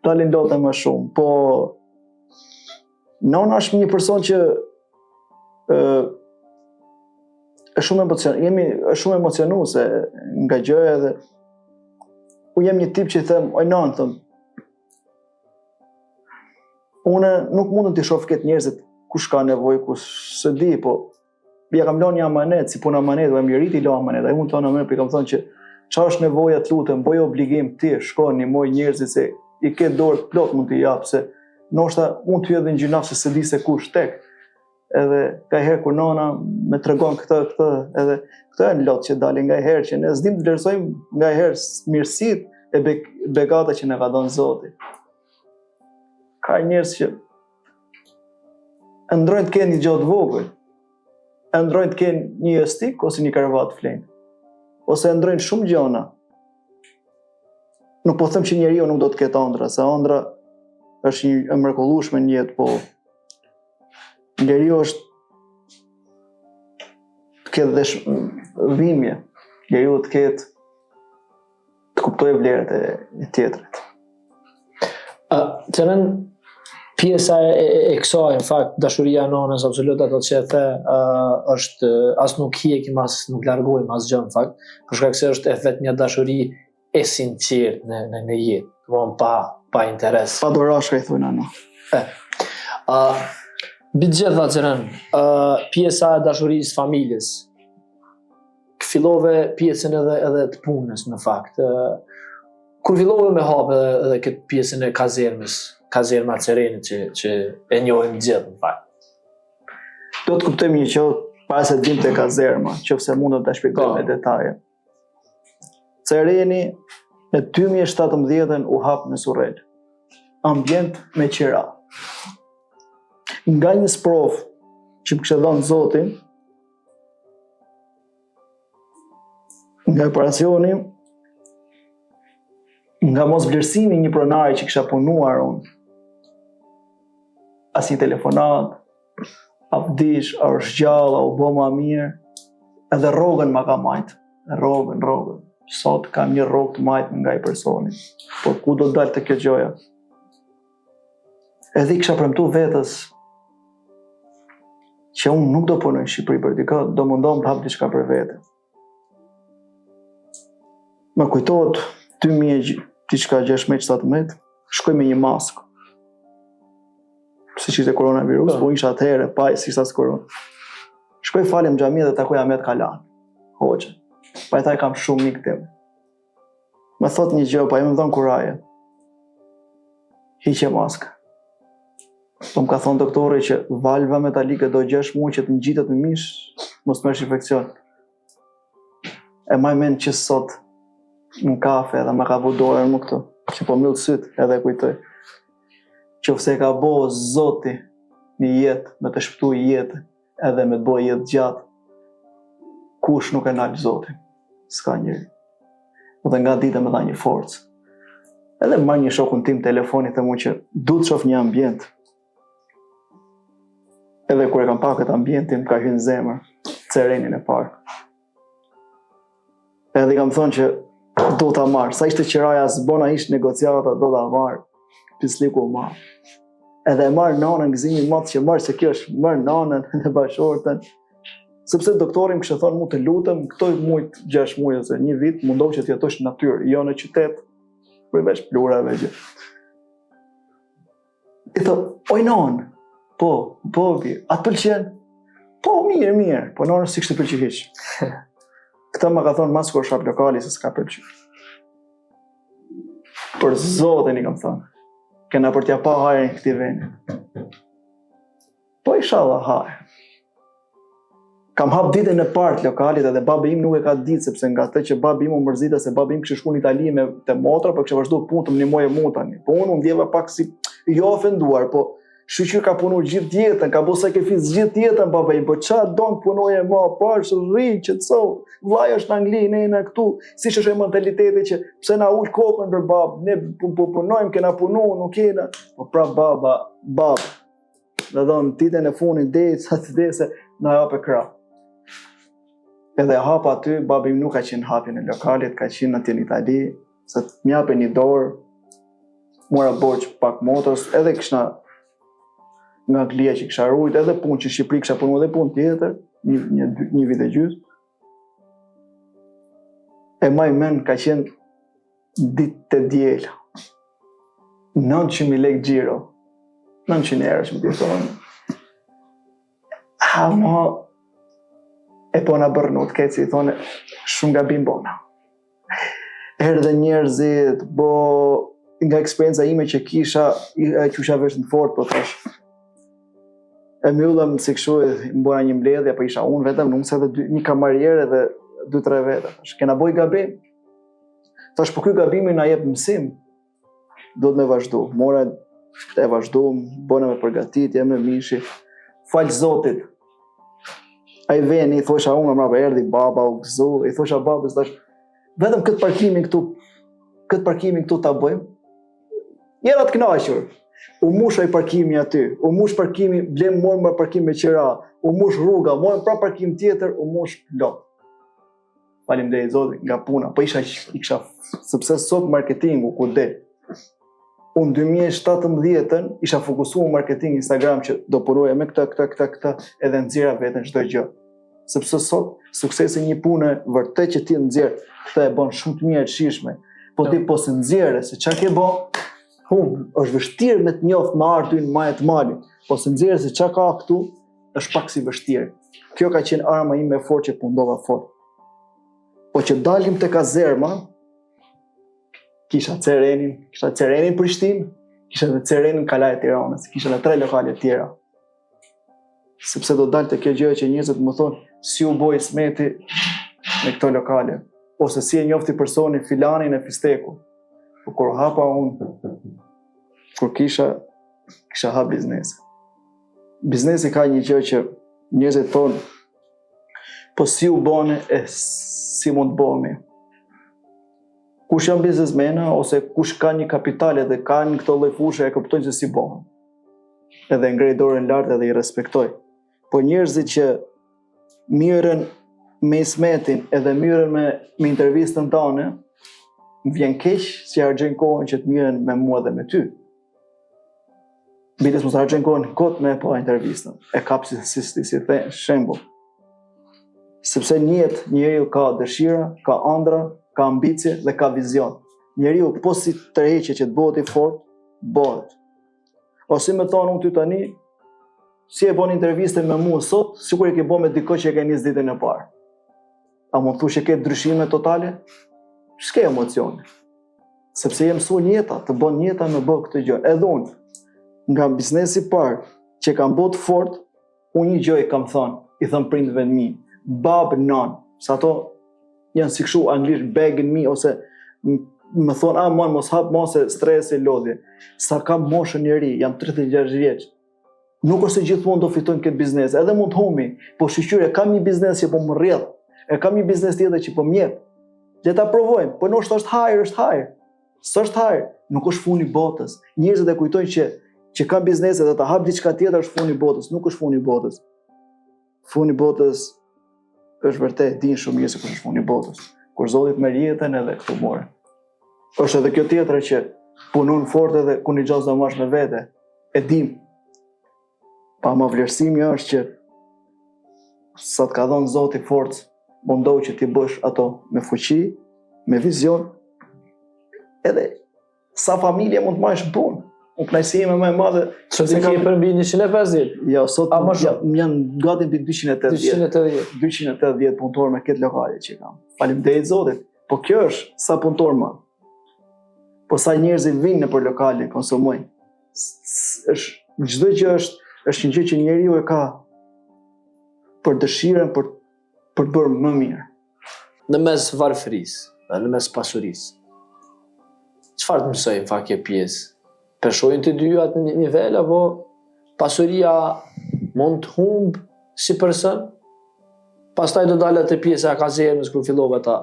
dalin lote më shumë. Po nona është një person që është shumë emocionuese nga gjëja edhe unë jam një tip që i them, oj nanë, thëm, unë nuk mund të shoh këtë njerëzit kush ka nevojë, kush se di, po ja kam lënë një amanet, si puna amanet, do më rrit i lë amanet, ai mund të thonë amanet, po kam thënë që çfarë është nevoja, të lutem, bëj obligim ti, shko ndihmoj njerëzit se i ke dorë plot mund t'i jap, se ndoshta mund t'ju edhe një gjinaf se di se kush tek. Edhe ka herë kur nona me tregon këtë, edhe këto janë lot që dalin nga herë që ne s'dim të vlerësojmë nga herë mirësitë e begata që na ka dhënë Zoti. Ka njerëz që ndrojnë të kenë një gjë të vogël, ndrojnë të kenë një stik ose një karvat flenë, ose ndrojnë shumë gjëna. Nuk po them që njeriu nuk do të ketë ëndra, se ëndra është një e mrekullueshme në jetë, po njeriu është të ketë dhe dhimbje, njeriu të ketë të kuptojë vlerat e tjetrit. Qëren pjesa e kësaj, në fakt, dashuria e nonës absolut ato që e the, është as nuk hiqim, as nuk largojmë as gjë, në fakt, për shkak se është e vetë një dashuri e sinqertë në jetë, pa interes. Pa dorashka, i thonë ana. Mbi të gjitha Qëren, pjesa e dashurisë familjes, fillove pjesën edhe të punës, në fakt. Kur fillove me hapë edhe këtë pjesën e kazerma Cerenit që e njohim gjithë, në fakt. Do të kuptojmë një gjë para se dim te kazerma, nëse mund të shpjegoj me detaje. Cereni në 2017 u hap në Surrel. Ambient me qira. Nga një sprov që më kishte dhënë Zoti, nga operacioni, nga mos vlerësimi një pronari që kisha punuar unë, as një telefonat, a vdish, a është gjallë, a u bo ma mirë, edhe rrogën ma ka majtë, rrogën. Sot kam një rrogë të majtë nga i personi, por ku do dalë të kjo gjoja? Edhe i kisha premtu vetës që unë nuk do punoj në Shqipëri për dikë, do mundom të hap diçka për vete. Më kujtohet 2016-17, shkoj me një maskë. Si që ishte koronavirus, po isha atëherë, pa si ishte as korona. Shkoj falem xhami dhe takoj Ahmet Kalan, hoxha. Pa i thaj kam shumë mikë tim. Më thot një gjë, pa i më dhënë kuraje. Hiqe maskë. Po më ka thonë doktori që valva metalike do 6 muaj që të ngjitet në mish, mos merresh infekcion. E maj mend që sot në kafe edhe më ka bu dorën më këtu, që po mbyll syt edhe kujtoj. Qofse ka bo Zoti një jetë, me të shpëtu jetë, edhe me të bo jetë gjatë, kush nuk e nalë Zotin, s'ka njëri. Dhe nga dita me dha një forcë. Edhe marrë një shokun tim telefoni, dhe mu që du të shof një ambient. Edhe kur e kam pa këtë ambientin, ka hynë zemër, Cerenin e parë. Edhe i kam thonë që do ta marrë, sa ishte qiraja, s'bona ishte negociata, do ta marrë. pisliku ma. Edhe e marrë nanën gëzimin matë që marrë se kjo është marrë nanën dhe bashortën. Sepse doktori më kështë thonë mu të lutëm, këto mujt 6 muaj ose 1 vit, mundoh që të jetosh në natyrë, jo në qytet, përveç plurave gjë. I thë, oj nanë, po, atë pëlqen? Po, mirë, po nanë si kështë të pëlqy hiq. Këta më ka thonë mas kur shap lokali se s'ka pëlqy. Për zotin i kam thonë, kena për t'ja pa hajrën këti veni. Po inshallah hajrë. Kam hap ditën e parë lokalit edhe babi im nuk e ka ditë sepse nga atë që babi im u mërzita se babi im kishte shkuar në Itali me te motra, po kishte vazhduar punën të ndihmoj mua tani. Po unë u ndjeva pak si jo ofenduar, po shoqyr ka punuar gjithë jetën, ka bërë sakrifis gjithë jetën baba im, po çfarë don punoje më pash rri qetso. Vllai është në Angli, ne jemi këtu, siç është mentaliteti që pse na ul kokën për bab, ne punojmë, kena punuar, nuk kena. Po pra baba. Dhe don ditën e fundit deri sa të dese na hapë krah. Edhe hapa aty, babi im nuk ka qenë hapi në lokalit, ka qenë atje në Itali, se të mjape një dorë, mora borç pak motos, edhe kishna nga Anglia që kisha rujt, edhe punë që Shqipëri kisha punu edhe punë tjetër, një vit e gjysmë. E maj men ka qenë ditë të djela. 900.000 lek gjiro. 900 euro që më të thonë. Ma... E po na bërë nuk këtë, si thonë, shumë gabim bona. Erdhe njerëzit, bo nga eksperienca ime që kisha, qysha vesh në fort, po thash. E mjullëm si këshu, më bëra një mbledhje, po isha unë vetëm, nuk se edhe një kamarierë edhe 2-3 vete. Thash, kena boj gabim. Thash, po ky gabimi na jep mësim, do të me vazhdu. Mora e vazhdu, bona me përgatitje, me mishi, falë Zotit. A i veni, i thosha unë, mrapa erdi baba, u gëzu, i thosha babës, tash, vetëm këtë parkimin këtu ta bëjmë, jera të knaqur, u mush ai parkimi aty, u mush parkimi, blem morëm parkim me qira, u mush rruga, morëm pra parkim tjetër, u mush plot. Faleminderit Zotit nga puna, po i kisha, sepse sot marketingu ku del. Unë 2017-ën isha fokusuar marketing Instagram që do punoja me këta edhe nxjerra veten çdo gjë. Sepse sot suksesi një pune vërtet që ti nxjerr, këtë e bën shumë të mirë të shijshme. Po ti po se nxjerrë se çka ke bë, është vështirë me të njoft me artin më të malit. Po se nxjerrë se çka ka këtu, është pak si vështirë. Kjo ka qenë arma ime e fortë që pundova fort. Po që dalim te kazerma, kisha Cerenin Prishtinë, kisha dhe Cerenin Kalaja Tiranës, kisha dhe 3 lokale tjera. Sepse do dalë të kjo gjë që njerëzit më thonë, si u boj smeti me këto lokale, ose si e njofti personi filanin e fisteku. Po kur hapa unë, kur kisha hap biznesi. Biznesi ka një gjë që njerëzit thonë, po si u bone e si mund bëhemi. Kush janë biznesmena ose kush ka një kapital edhe ka një këto lloj fushë e kuptojnë se si bëhen. Edhe ngrej dorën lart edhe i respektoj. Po njerëzit që mirën me ismetin edhe mirën me intervistën tane, më vjen keq si harxojnë kohën që të mirën me mua dhe me ty. Biles mos harxojnë kohën kot me pa intervistën. E kap si shembull. Sepse në jetë njeriu ka dëshira, ka ëndra, ka ambicie dhe ka vizion. Njeriu po si tërheqe që të bëhet i fort, bëhet. Ose më thonë unë ty tani, si e bën intervistën me mua sot, sikur e ke bën me dikë që e ke nis ditën e parë. A mund thush që ke ndryshime totale? S'ke emocione. Sepse je mësuar jeta, të bën jeta me bë këtë gjë. Edhe unë, nga biznesi i parë që kam bërë fort, unë një gjë i kam thënë, i thëm prindëve të mi, bab, nan, sa ato janë si kështu anglisht beg in me, ose më thonë, man, mos hap mose stresi, lodhje. Sa kam moshën njeri, jam 36 vjeç. Nuk është se gjithmonë do fitojmë këtë biznes, edhe mund të humi, po shqyre, kam një biznes që po më rrjedh, e kam një biznes tjetër që po më jep. Le ta provojmë, po nështë është hajër. S'është hajër, nuk është funi botës. Njerëzit e kujtojnë që ka biznese dhe ta hap diçka tjetër është funi botës, nuk është funi botës. Funi botës është vërtet, din shumë mirë se kush është funi botës. Kur Zoti të merr jetën edhe këtu more. Është edhe kjo tjetra që punon fort edhe ku një gjos do mash me vete, e dim. Pa më vlerësimi është që sa të ka dhënë Zoti forcë, mundohu që ti bësh ato me fuqi, me vizion, edhe sa familje mund të marrësh në punë. Unë kënaqësi ime më e madhe Sot e ke përmbi 150. jo, sot A, më shumë? janë gati mbi 280. 280 punëtorë me këtë lokale që kam. Faleminderit Zotit. Po kjo është sa punëtor më. Po sa njerëz vinë nëpër lokale, konsumojnë. Është çdo gjë është një gjë që njeriu e ka për dëshirën për të bërë më mirë. Në mes varfërisë dhe në mes pasurisë. Çfarë të mësojmë fa kjo pjesë? Përshojnë të dyja në një nivel, apo pasuria mund të humbë si person? Pastaj do dalet e pjesa e kazerës kur fillova ta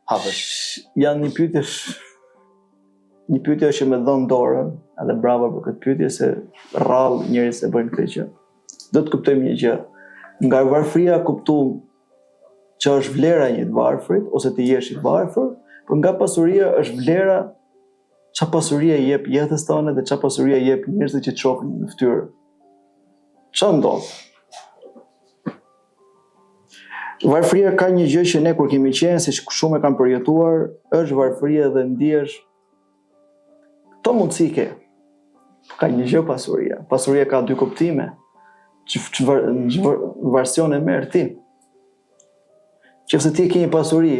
hapësh. Janë një pyetje që më dhon dorën, edhe bravo për këtë pyetje se rrallë njerëz e bëjnë këtë gjë. Do të kuptojmë një gjë. Nga varfëria kuptojmë që është vlera e një të varfrit ose të jesh i varfër, por nga pasuria është vlera ç'a pasuria i jep jetës tonë dhe ç'a pasuria i jep njerëzve që të shohin në fytyrë. Ç'a ndodh? Varfëria ka një gjë që ne kur kemi qenë, siç shumë e kanë përjetuar, është varfëria dhe ndihesh këto mundësi ke. Ka një gjë pasuria. Pasuria ka dy kuptime. Që version e merr ti. Qëse ti ke një pasuri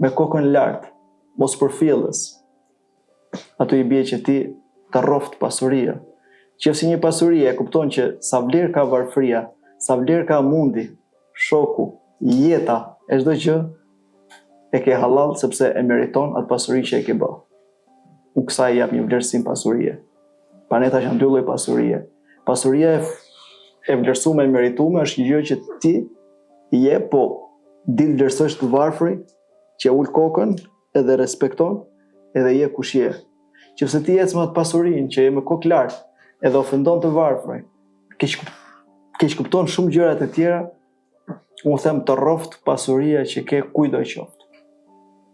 me kokën lart, mos përfillës, ato i bie që ti të rroft pasuria. Qëse një pasuri e kupton që sa vlerë ka varfëria, sa vlerë ka mundi, shoku, jeta, e çdo gjë e ke halal sepse e meriton atë pasuri që e ke bë. Unë kësaj jap një vlerësim pasurie. Planeta janë dy lloj pasurie. Pasuria e vlerësuar e merituar është një gjë që ti i jep, po ditë vlerësosh të varfrin që ul kokën edhe respekton edhe je kush je. Qëse ti ec me atë pasurinë që je me kokë lart edhe ofendon të varfrin, keq kupton shumë gjërat e tjera, unë them të rroft pasuria që ke kujdo qoftë.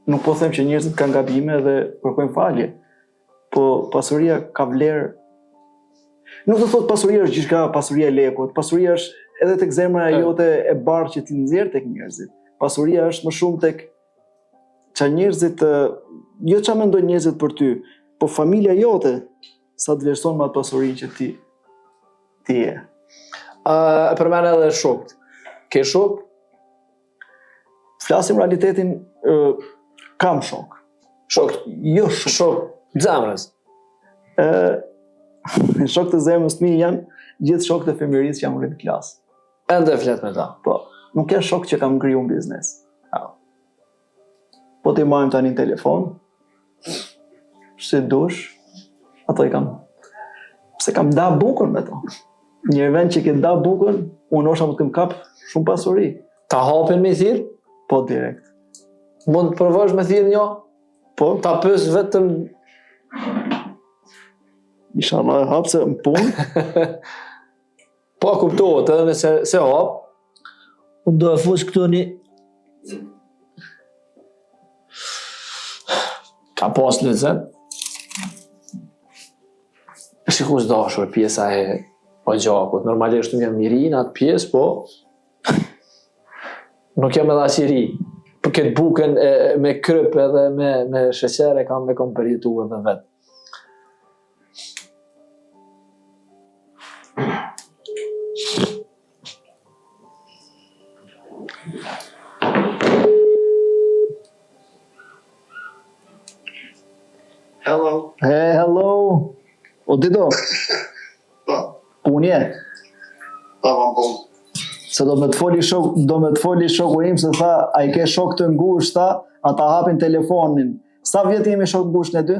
Nuk po them që njerëzit kanë gabime dhe kërkojnë falje, po pasuria ka vlerë. Nuk do thot pasuria është gjithçka, pasuria e lekut, pasuria është edhe tek zemra jote e bardhë që ti nxjerr tek njerëzit. Pasuria është më shumë tek ç'a njerëzit, jo ç'a mendojnë njerëzit për ty, po familja jote sa të vlerëson me atë pasurinë që ti je. Përmend edhe shokët. Ke shok? Flasim realitetin, kam shok. Shok, Jo shok. shok zemrës. Shok të zemrës mi janë gjithë shokët e fëmijërisë që jam rritë në klasë. Ende flet me ta. Po, nuk janë shok që kam kriju në biznes. Po t'i marrim tani në telefon, si dush, ato i kam, pse kam da bukën me to. Një vend që ke da bukën, unë osha më të këm kap shumë pasuri. Ta hapin me thirr? Po direkt. Mund të provosh me thirr një? Po, Ta pyes vetëm inshallah e hap se në punë. po kuptohet edhe nëse se hap. Unë do e fus këtu një Ka pas lezet. Shikus dashur pjesa e gjakut. Normalisht unë jam i ri në atë pjesë, po nuk jam edhe as i ri. Për këtë bukën me kryp edhe me sheqer e kam përjetu edhe vetë. Hello. Hey, hello. O Dido, Po, unë je. po. Se do me të foli shoku im se tha, a i ke shok të ngushtë, ata hapin telefonin. Sa vjet jemi shok ngushtë ne dy?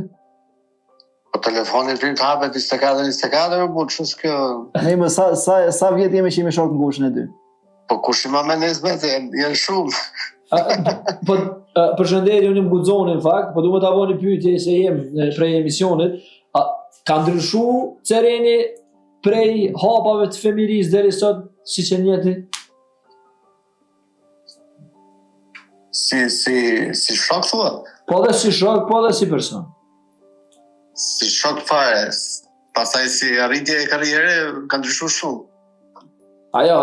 Po telefoni të hapet 24 me bu, ç'është kjo? Ne më sa vjet jemi që jemi shok ngushtë ne dy? Po kush i ma me nesbet, janë shumë. Po përshëndetje, unë jam Guxoni në fakt, po du më ta bëni pyetje se jem prej emisionit. Ka ndryshu Cereni prej hapave të fëmirisë deri sot siç e njeh? Si shok thua? Po dhe si shok, po dhe si person. Si shok fare. Pastaj si arritje e karriere ka ndryshuar shumë. Ajo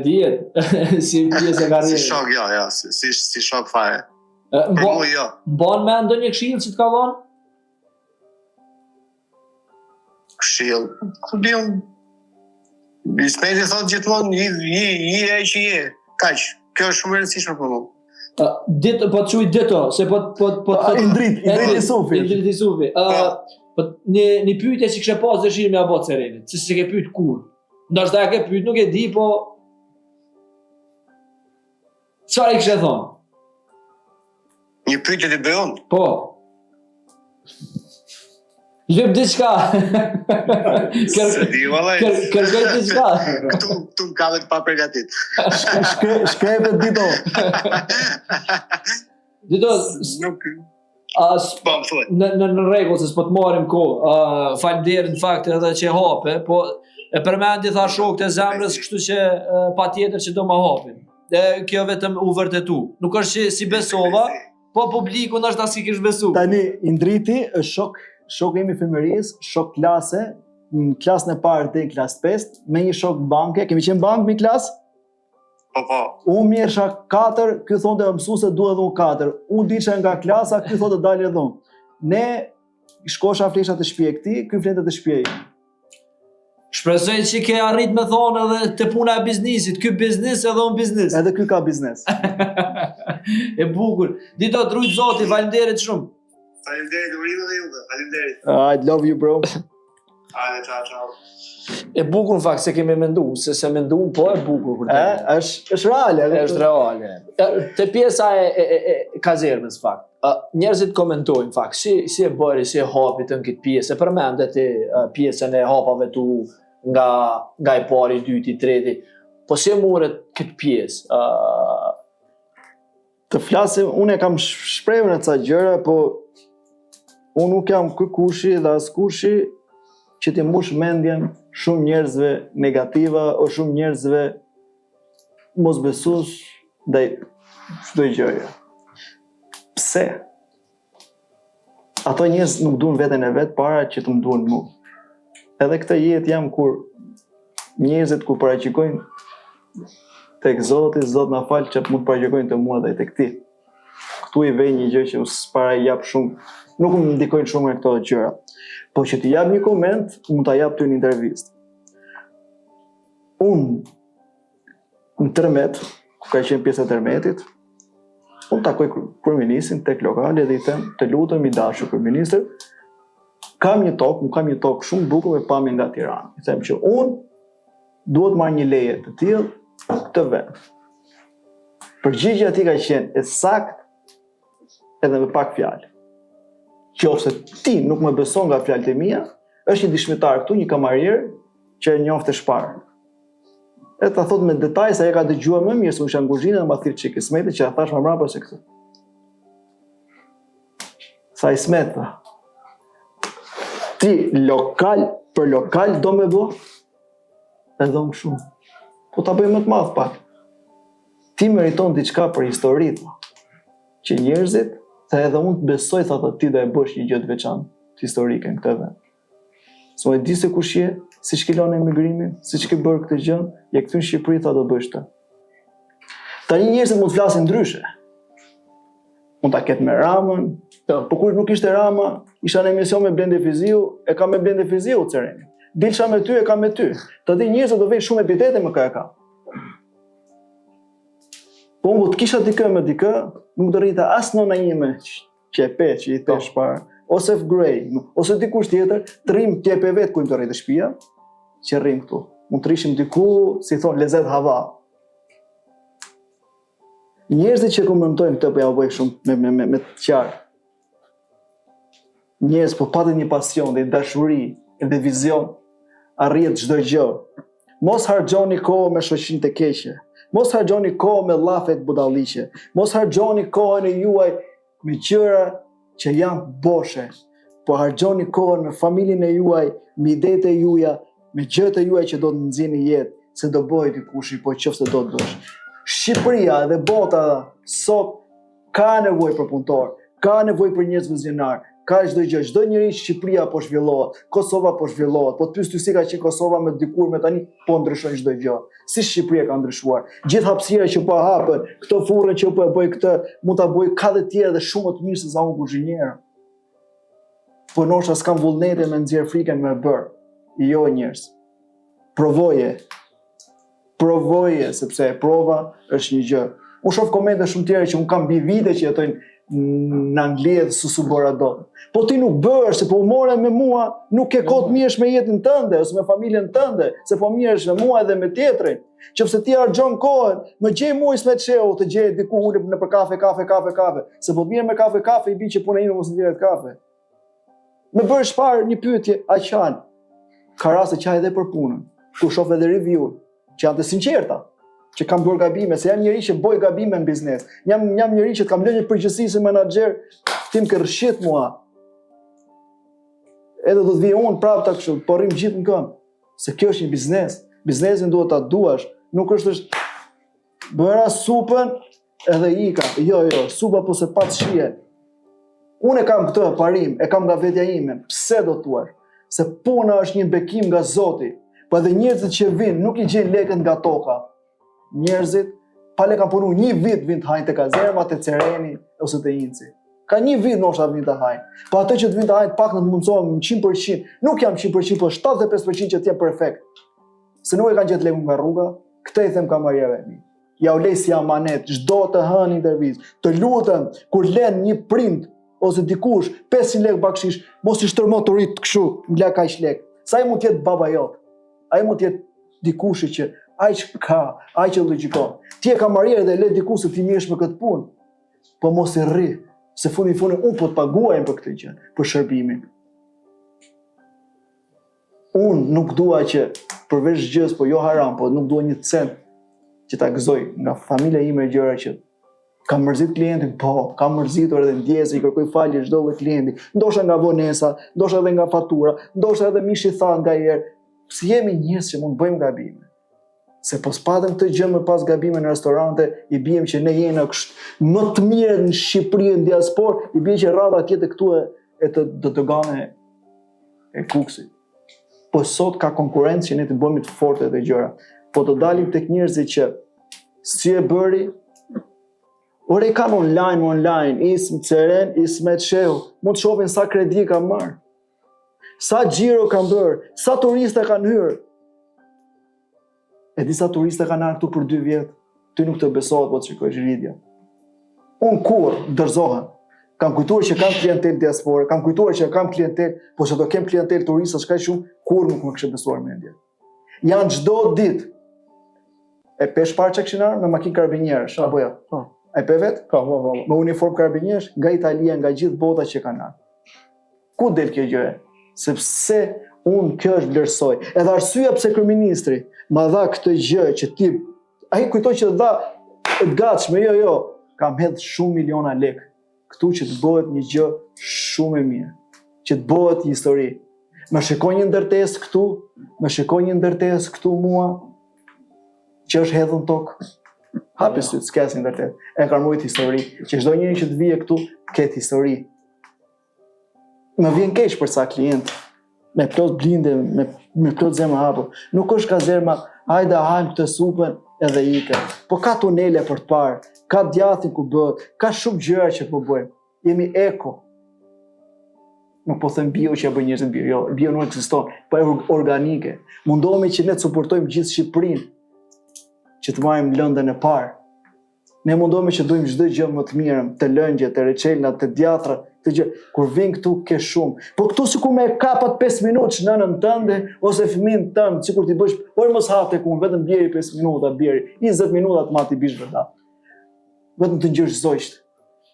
dihet si pjesë e karrierës. Si shok, jo, si shok fare. Për mu, jo. Mban me ndonjë këshill që të ka dhënë? Këshill. Ku diun? Ismeti thot gjithmonë je ai që je. Kaq. Kjo është shumë e rëndësishme për mua. Ditë po çuj dito, se po Indrit i Sufi. Indrit i Sufi. Një pyetje që kishe pas dëshirë me apo Cerenit, se ke pyet kur. Ndoshta e ke pyet, nuk e di, po çfarë i kishe thonë? Një pyetje të bëjon? Po. Lëp diçka. Se di vallaj. Kërkoj diçka. Këtu më kallet pa përgatit. Shkrepe Dito. Dito, Nuk në rregull se s'po të marrim kohë. Faleminderit në fakt edhe që hape, po e përmendi tha shokët e zemrës, kështu që patjetër që do ma hapin. Kjo vetëm u vërtetu. Nuk është që si besova, po publiku ndoshta si kish besu. Tani Indriti është shok imi fëmërisë, shok klase, në klasën e parë dhe në klasë 5, me një shok banke, kemi qenë bankë mi klasë? Po. Unë mjesha 4, ky thonë të mësuse duhet dhe unë 4. Unë diqe nga klasa, ky thonë të dalje edhe unë. Ne shkosha flesha të shpje këti, ky fletë të shpje. Shpresoj që ke arrit me thonë edhe të puna e biznisit, ky biznis edhe unë biznis. Edhe ky ka biznes. E bukur. Dito trujt zoti, faleminderit shumë. Faleminderit, urinë dhe juve. Faleminderit. I love you, bro. Hajde, ciao. E bukur në fakt se kemi mendu, se mendu po e bukur. Është reale. Është reale. Te pjesa e kazermës fakt. Njerëzit komentojnë fakt, si e bëri, si e hapi të në këtë pjesë, e përmendet pjesën e hapave tu nga i pari, i dyti, i treti, po si e muret këtë pjesë? Të flasim, unë e kam shprehur në ca gjëra, po unë nuk jam kushi dhe as kushi që ti mbush mendjen shumë njerëzve negativa o shumë njerëzve mosbesues ndaj çdo gjëje. Pse? Ato njerëz nuk duan veten e vet para që të më duan mua. Edhe këtë jetë jam kur njerëzit kur paraqikojnë tek Zoti, Zot na fal që mund të paraqikojnë të mua dhe tek ti. Ktu i vej një gjë që s'para jap shumë, nuk më ndikojnë shumë me këto gjëra. Po që t'i jap një koment, mund t'a jap ty një intervistë. Unë në tërmet, ku ka qenë pjesë e tërmetit, unë takoj kryeministrin tek lokale dhe i them, të lutem i dashur kryeministër, kam një tokë shumë bukur me pamje nga Tirana. I them që unë duhet marr një leje të tillë këtë vend. Përgjigjja ati ka qenë e saktë edhe me pak fjalë. Qofse ti nuk më beson nga fjalët e mia, është një dëshmitar këtu, një kamarier që e njoftë e shparë. E ta thot me detaj se e ka dëgjuar më mirë se unë isha në kuzhinë dhe ma thirr çik Ismetit që ja thash më mbrapa se këtë. Sa Ismet tha, ti për lokal do me bo, edhe unë shumë. Po ta bëjmë më të madh pak. Ti meriton diçka për histori, që njerëzit, se edhe unë të besoj sa të ti dhe e bësh një gjë të veçantë historike në këtë vend. S'mo e di se kush je, si shkilon emigrimin, si që ke bërë këtë gjën, je këtu në Shqipëri tha do bësh të. Tani njerëzit mund të flasin ndryshe. Mund ta ketë me Ramën, po kur nuk ishte Rama, isha në emision me Blendi Fiziu, e ka me Blendi Fiziu Cereni. Dilsha me ty, e ka me ty. Të di njerëzit do vejnë shumë epitete më ka. Po unë të kisha dikë me dikë, nuk do rrita as nëna ime që e pe, që i thesh parë, ose F-Gray, ose dikush tjetër, të rrim tjepe vetë ku im të rritë shtëpia, që rrim këtu. Mund të rishim diku, si thonë, lezet hava. Njerëzit që komentojnë këtë, po ja bëj shumë me të qarë. Njerëz po patë një pasion dhe dashuri dhe vizion, arrijet çdo gjë. Mos harxhoni kohë me shoqërinë të keqe. Mos harxhoni kohë me llafet budalliqe. Mos harxhoni kohën e juaj me gjëra që janë boshe. Po harxhoni kohën me familjen e juaj, me idetë e juaja, me gjërat e juaj që do të nxjini jetë, se do bëhet dikush, po qofse do të bësh. Shqipëria dhe bota sot ka nevojë për punëtor, ka nevojë për njerëz vizionar, ka çdo gjë, çdo njeri Shqipëria po zhvillohet, Kosova po zhvillohet, po të pyes ty si ka qenë Kosova me dikur me tani po ndryshon çdo gjë. Si Shqipëria ka ndryshuar. Gjithë hapësira që po hapen, këto furrë që po e bëj këtë, mund ta bëj ka dhe tjerë dhe shumë të mirë se sa unë kuzhinier. Po nosha s'kam vullnete me nxjerr frikën me bër. Jo njerëz. Provoje, sepse prova është një gjë. Unë shoh komente shumë tjera që unë kam mbi vite që jetojnë në Angli dhe s'u bëra dot. Po ti nuk bëhesh se po u more me mua, nuk ke kohë të mirësh me jetën tënde ose me familjen tënde, se po mirësh me mua edhe me tjetrin. Qofse ti harxhon kohën, më gjej mua Ismet Shehu të gjej diku ulë në për kafe, se po mirë me kafe i bi që puna ime mos ndjerët kafe. Me bërë shpar një pyetje, a qanë? Ka raste që edhe për punën, ku shoh edhe review, që janë të sinqerta, që kam bërë gabime, se jam njëri që bëj gabime në biznes. Jam njëri që kam lënë një përgjegjësi si menaxher, tim ke rrshit mua. Edhe do të vi unë prapë ta kështu, po rrim gjithë në këmbë. Se kjo është një biznes. Biznesin duhet ta duash, nuk është bëra supën edhe ika. Jo, supa po se pat shije. Unë e kam këtë parim, e kam nga vetja ime. Pse do thuash? Se puna është një bekim nga Zoti. Po edhe njerëzit që vinë nuk i gjejnë lekët nga toka. Njerëzit pale kanë punu një vit vinë të hajnë të kazerma, të Cereni ose të Inci. Ka një vit ndoshta vinë të hajnë. Po ato që të vinë të hajnë pak në të mundsohem 100%, nuk jam 100%, po 75% që të jem perfekt. Se nuk e kanë gjetë lekun nga rruga, këtë i them kamarierëve mi. Ja u lej si amanet, çdo të hënë intervistë. Të lutem, kur lën një print ose dikush 500 lekë bakshish, mos i shtërmo të rrit kështu, ngla kaq lekë. Sa i mund të jetë baba jot? Ai mund të jetë dikush që aq ka, aq që logjikon. Ti e kamarier dhe le dikush se ti mirësh me këtë punë. Po mos e rri, se fundi unë po të paguajmë për këtë gjë, për shërbimin. Unë nuk dua që përveç gjës, po jo haram, po nuk dua një cent që ta gëzoj nga familja ime gjëra që kam mërzit klientin, po, kam mërzitur edhe ndjesë, i kërkoj falje çdo lloj klienti, ndoshta nga vonesa, ndoshta edhe nga fatura, ndoshta edhe mishi tha nga herë, si jemi njerëz që mund bëjmë gabime. Se po s'patëm këtë gjë më pas gabime në restorante, i bijem që ne jena më të mirë në Shqipëri, në diaspor, i bie që rradha tjetër këtu e të dogane e kuksit. Po sot ka konkurrencë që ne të bëjmë të fortë dhe gjëra. Po të dalim tek njerëzit që si e bëri, ore kanë online, Ismet Shehu, mund të shohin sa kredi ka marrë, sa xhiro kanë bërë, sa turista kanë hyrë. E disa turista kanë ardhur këtu për 2 vjet, ty nuk të besohet po të shikosh rritja. Unë kur dërzohem, kam kujtuar që kam klientel diaspore, kam kujtuar që kam klientel, po që do kem klientel turista shkaj shumë, kur nuk më kështë besuar mendje. Janë çdo ditë. E pesh parë që këshin arë me makinë karabinierësh, apo jo? E pe vetë? Me uniform karabinierësh, nga Italia, nga gjithë bota që kanë arë. Ku del kjo gjë? Sepse unë kjo është vlerësoj. Edhe arsyeja pse kryeministri ma dha këtë gjë që ti, ai kujtoj që dha të gatshme, jo, kam hedh shumë miliona lekë këtu që të bëhet një gjë shumë e mirë, që të bëhet histori. Më shikoj një ndërtesë këtu, më shikoj një ndërtesë këtu mua, që është hedhur në tokë. Hapi syt, s'ka asnjë ndërtesë. E ka mujt histori, që çdo njeri që të vijë këtu ketë histori. Më vjen keq për sa klient, me plot blinde, me plot zemra hapur. Nuk është ka zemra, hajde hajm këtë supën edhe ikë. Po ka tunele për të parë, ka djathtin ku bëhet, ka shumë gjëra që po bëjmë. Jemi eko. Nuk po them bio që e bën njerëzit bio, jo, bio nuk ekziston, po e organike. Mundohemi që ne të suportojmë gjithë Shqipërinë, që të marrim lëndën e parë. Ne mundohemi që dojmë çdo gjë më të mirë, të lëngjet, të reçelnat, të djatrat, të gjë. Kur vin këtu ke shumë. Po këtu sikur me kapat 5 minutë nënën tënde ose fëmin tënd, sikur ti bësh, por mos hapte ku vetëm bjeri 5 minuta, bjeri 20 minuta të mati bish vetë. Vetëm të ngjysh zojsht.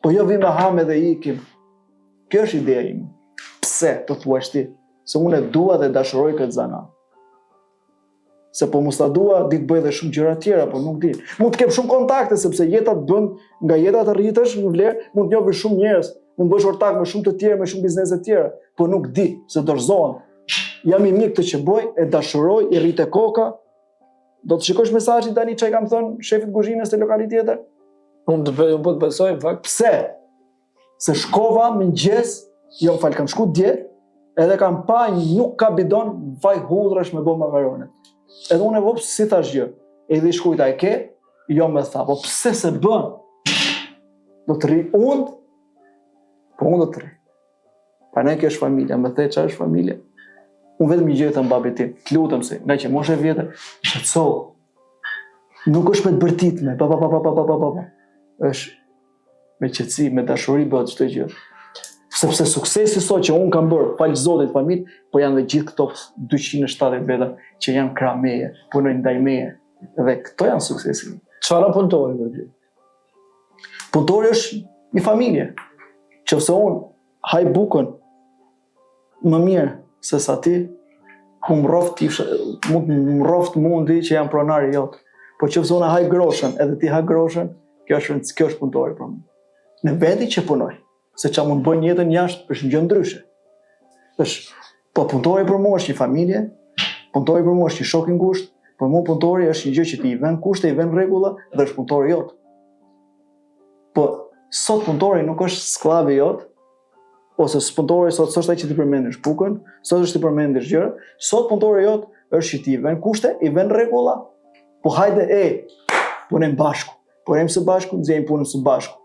Po jo vim me hamë dhe ikim. Kjo është ideja ime. Pse të thuash ti? Se unë e dua dhe dashuroj këtë zanat. Se po mos ta dua, di të bëj edhe shumë gjëra tjera, po nuk di. Mund të kem shumë kontakte sepse jeta të bën, nga jeta të rritesh në vlerë, mund të njohësh shumë njerëz, mund bësh ortak me shumë të tjerë, me shumë biznese të tjera, po nuk di se dorëzohem. Jam i mirë këtë që bëj, e dashuroj, i rritë koka. Do të shikosh mesazhin tani çai kam thënë shefit kuzhinës të lokalit tjetër? Unë po të besoj në fakt. Pse? Se shkova mëngjes Jo, falë, kam shku dje, edhe kam pa nuk ka bidon vaj hudhrash me bo makaronet. Edhe unë e vopë si thash gjë. Edhe i shkujta e ke, jo me tha, po pse se bën? Do të ri unë, po unë do të ri. Pa ne kjo është familja, me the qa është familja. Unë vetëm një gjë të mbabi tim, të lutëm se, nga që moshe vjetër, shqetëso. Nuk është me të bërtitme, është me qetësi, me dashuri bëhet çdo gjë. Sepse suksesi sot që unë kam bërë, falë Zotit, familj, po janë dhe gjithë këto 270 veta që janë krah meje, punojnë ndaj meje. Dhe këto janë suksesi. Çfarë punëtori për ty? Punëtori është një familje. Qofse unë haj bukën më mirë se sa ti, mund më mroft mundi që jam pronari jot. Po qofse unë haj groshën, edhe ti ha groshën, kjo është punëtori për mua. Në vendi që punoj, se qa mund bëjnë jetën jashtë, është një gjë ndryshe. Po punëtori për mua është një familje, punëtori për mua është një shok i ngushtë, për mua punëtori është një gjë që ti i vën kushte, i vën rregulla dhe është punëtori jot. Po sot punëtori nuk është sklavi jot, ose punëtori sot s'është ai që ti përmendesh bukën, sot është ti përmendesh gjëra, sot punëtori jot është që ti i vën kushte, i vën rregulla, po hajde punojmë bashku. Punojmë së bashku, nxjerrim punën së bashku.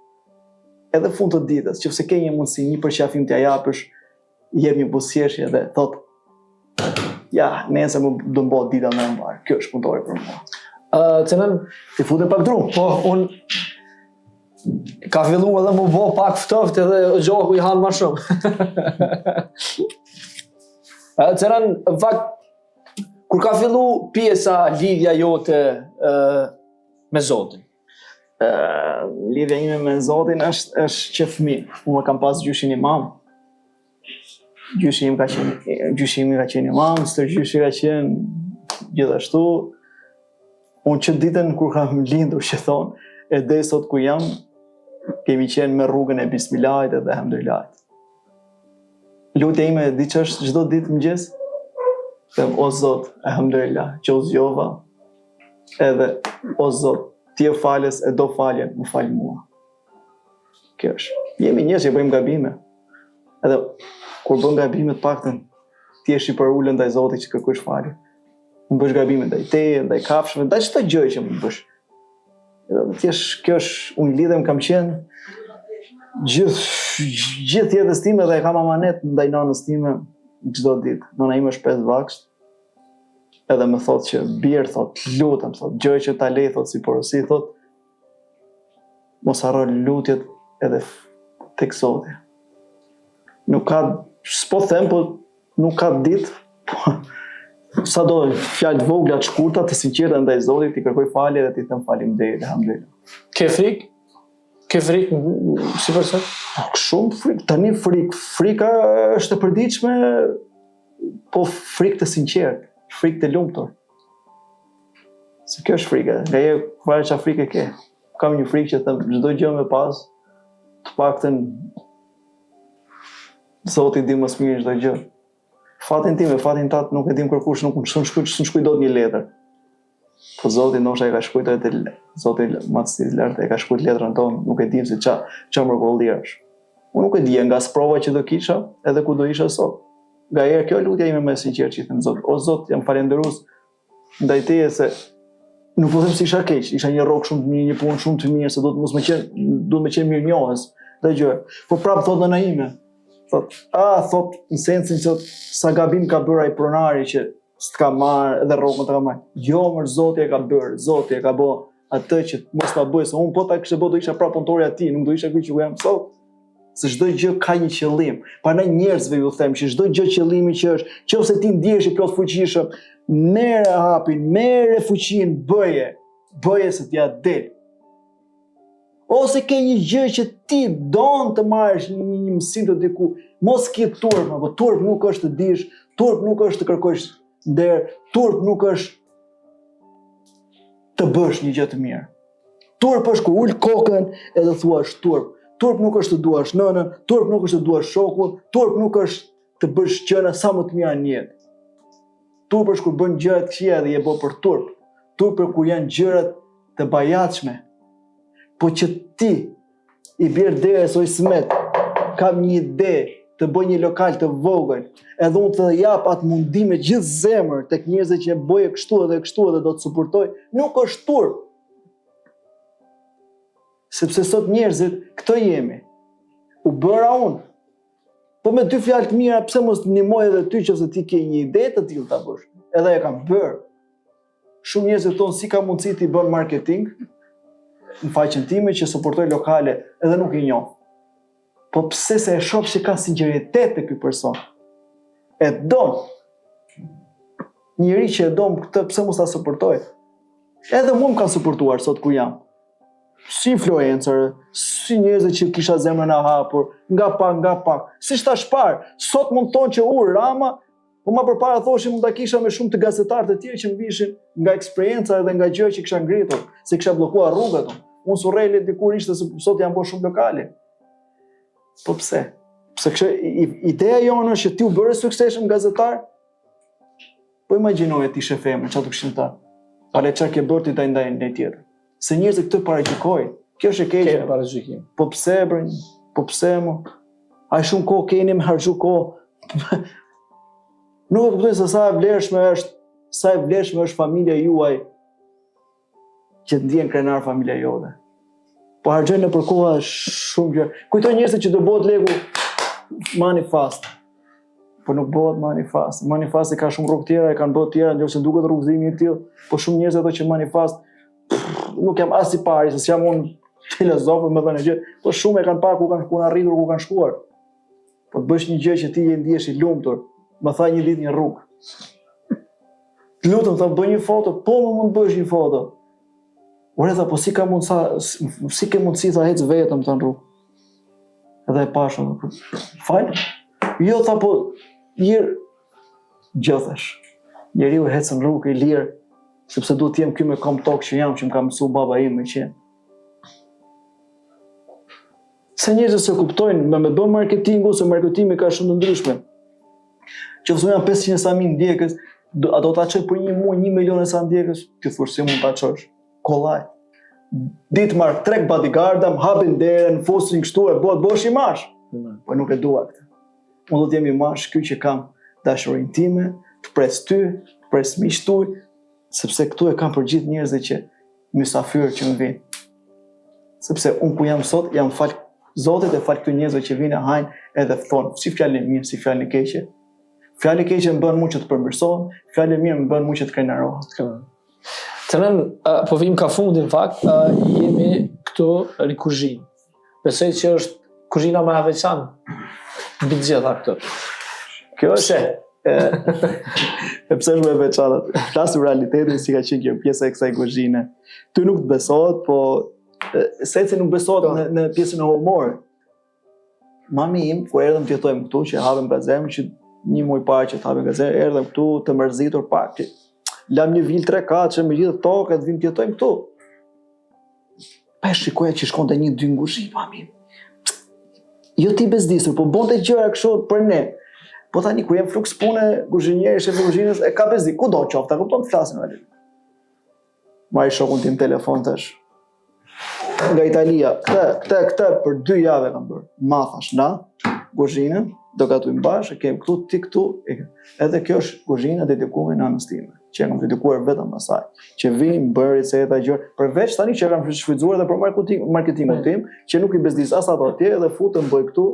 Edhe fund të ditës, nëse ke një mundësi, një përqafim t'ia japësh, jep një buzëqeshje dhe thot, ja, nesër më do mbo dita më e mbar. Kjo është punëtori për mua. Cenan, ti futem pak drum. po unë ka fillu edhe më bo pak ftoft edhe gjoku i hanë ma shumë. Cenan, kur ka fillu pjesa lidhja jote me Zotin? Lidhja ime me Zotin është që fëmijë. Unë kam pas gjyshin imam. Gjyshi im ka qenë imam, stërgjyshi ka qenë gjithashtu. Unë që ditën kur kam lindur që thonë, e dhe sot ku jam, kemi qenë me rrugën e bismillahit edhe alhamdulillahit. Lutja ime di që është çdo ditë mëngjes, them o Zot, alhamdulillah, që u zgjova, edhe o Zot, ti e falës e do faljen, më fal mua. Kjo është. Jemi njerëz që bëjmë gabime. Edhe kur bën gabime të paktën, ti je i përulën ndaj Zotit që kërkosh falje. Më bësh gabime ndaj teje, ndaj kafshëve, ndaj çdo gjë që më bësh. Edhe kjo është, unë lidhem kam qenë gjithë jetës time dhe kam amanet ndaj nanës time çdo ditë. Nana ime është 5 vakst. Edhe më thot që birë, thot, lutem, thot, gjë që ta lej, thot, si porosi, thot, mos harro lutjet edhe tek Zoti. Nuk ka, s'po them, po nuk ka ditë, sa do fjalë vogla të shkurta, të sinqerta ndaj Zotit, ti kërkoj falje dhe ti them faleminderit, alhamdulillah. Ke frikë? Ke frikë si person? Shumë frikë, tani frika është e përditshme, po frikë të sinqertë. Frikë të lumtur. Se kjo është frika. Nga je kërë që frikë ke. Kam një frikë që them çdo gjë me pas, të paktën Zoti di më së miri çdo gjë. Fatin tim e fatin tat nuk e dim kërkush, nuk shkruaj dot një letër. Po Zoti ndoshta e ka shkruar te Zoti Matësi i lartë e ka shkruar letrën tonë, nuk e dim se ç'a mrekulli është. Unë nuk e di nga sprova që do kisha, edhe ku do isha sot. Nga herë kjo lutja ime më e sinqertë që i them Zot, o Zot, jam falendërues ndaj teje se nuk po them se isha keq, isha një rrok shumë të mirë, një punë shumë të mirë, se do të më qenë mirënjohës, dhe gjë. Po prapë thot nëna ime, thot, në sensin që sa gabim ka bërë ai pronari që s'ka marrë edhe rrokën të ka marrë. Jo, Zoti e ka bërë, Zoti e ka bë atë që mos ta bëj, se unë po ta kishte bërë do isha prapë punëtori aty, nuk do isha këtu që jam sot. Se çdo gjë ka një qëllim. Prandaj njerëzve ju them që çdo gjë qëllimi që është, nëse ti ndihesh i plot fuqishëm, merre hapin, merre fuqinë, bëje se t'ja del. Ose ke një gjë që ti don të marrësh një mësim të diku, mos ke turp, apo turp nuk është të dish, turp nuk është të kërkosh nder, turp nuk është të bësh një gjë të mirë. Turp është kur ul kokën edhe thuash turp. Turp nuk është të duash nënën, turp nuk është të duash shokun, turp nuk është të bësh gjëra sa më të mira në jetë. Turp është kur bën gjëra të këqija dhe je bë për turp. Turp është kur janë gjërat të bajatshme. Po që ti i bjerë derës oj smet, kam një ide të bëj një lokal të vogël, edhe unë të jap atë mundim me gjithë zemër tek njerëzit që bëje kështu edhe do të suportoj, nuk është turp. Sepse sot njerëzit këto jemi. U bëra unë. Po me 2 fjalë të mira, pse mos ndihmoj edhe ty nëse ti ke një ide të tillë ta bësh. Edhe e kam bërë. Shumë njerëz thonë si ka mundësi ti bën marketing në faqen time që suportoj lokale edhe nuk i njoh. Po pse se e shoh që ka sinqeritet te ky person. E don. Njëri që e don këtë pse mos ta suportoj? Edhe mua më kanë suportuar sot ku jam. Si influencer, si njerëz që kisha zemrën e hapur, nga pak. Si tash parë, sot mund thonë që Rama, po më përpara thoshin mund ta kisha me shumë të gazetarë të tjerë që më vishin nga eksperjenca edhe nga gjëra që kisha ngritur, se kisha bllokuar rrugët. Unë surreli dikur ishte se sot janë bërë shumë lokale. Po pse? Pse kështu ideja jonë është që ti u bëre suksesshëm gazetar? Po imagjinoje ti shef femër, çfarë do kishin ta? Ale çfarë ke bërë ti ndaj ndaj tjetër? Se njerëzit këtë paraqykojnë. Kjo është e keqe. Ke paraqykim. Po pse brin? Po pse mo? Ai shumë kohë keni me harxhu kohë. Nuk e kuptoj se sa e vlerëshme është familja juaj që të ndjen krenar familja jote. Po harxojnë për koha shumë gjë. Kujtoj njerëzit që do bëhet legu manifest. Po nuk bëhet manifest. Manifesti ka shumë rrugë tjera, e kanë bërë tjera, ndërsa duket rrugëzimi i tillë, po shumë njerëz ato që manifest nuk jam as i pari, se jam unë filozof më dhënë gjë, po shumë e kanë parë ku kanë arritur, ku kanë shkuar. Po të bësh një gjë që ti je ndihesh i lumtur, më tha një ditë një rrugë. Të lutem, tha bëj një foto, po më mund bësh një foto. Ore tha, po si ke mundësi tha hec vetëm të në rrugë. Edhe e pashën, fal. Jo tha, po lirë gjëthesh. Njeriu hec në rrugë i lirë, sepse duhet të jem këy me kom tokë që jam, që më ka mësu baba im me qenë. Se njerëzit se kuptojnë me bën marketingu, se marketingi ka shumë të ndryshme. Qoftë janë 500 sa mijë ndjekës, a do ta çoj për një muaj 1 milion sa ndjekës? Ti thosh se mund ta çosh. Kollaj. Ditë marr 3 bodyguardam, hapin derën, fosin kështu e bëhet bosh i mash. Po nuk e dua këtë. Unë do të jem i mash ky që kam dashurinë time, të pres ty, të pres miq tuaj, sepse këtu e kam për gjithë njerëzit që mysafirë që më vinë. Sepse unë ku jam sot, jam fal Zotit e fal këtu njerëzve që vinë hajnë edhe thonë, si fjalën e mirë, si fjalën e keqe. Fjalën e keqe më bën mua që të përmirësohem, fjalën e mirë më bën mua që të krenarohem. Të nën, po vim ka fundi në fakt, jemi këtu në kuzhinë. Besoj që është kuzhina më e veçantë mbi të gjitha këtu. Kjo është e pse është më e veçantë. Flasim realitetin si ka qenë kjo pjesa e kësaj kuzhine. Ty nuk të besohet, po se nuk besohet në pjesën e humorit. Mami im, kur erdhëm të jetojmë këtu, që hapëm gazetë, që një muaj parë që të hapëm gazetë, erdhëm këtu të mërzitur pak, që lam një vilë 3-4 që me gjithë tokë e të vim të jetojmë këtu. Pa e shikoja që shkonte 1-2 ngushi, mami. Jo ti bezdisur, po bonte gjëra kështu për ne. Po tani kur jam fluks pune, kuzhinieri, shefi kuzhinës, e ka bezdi, kudo qofta, kupton të flasin me. Marri shokun tim telefon tash. Nga Italia, këtë për 2 javë kam bërë. Ma thash, na, kuzhinën, do gatuim bashkë, kem këtu, ti këtu. Edhe kjo është kuzhina dedikuar nënës time, që kam dedikuar vetëm asaj. Që vijnë, bërë receta gjëra, përveç tani që kam shfrytzuar edhe për marketingun tim, që nuk i bezdis as ato atje, edhe futëm bëj këtu.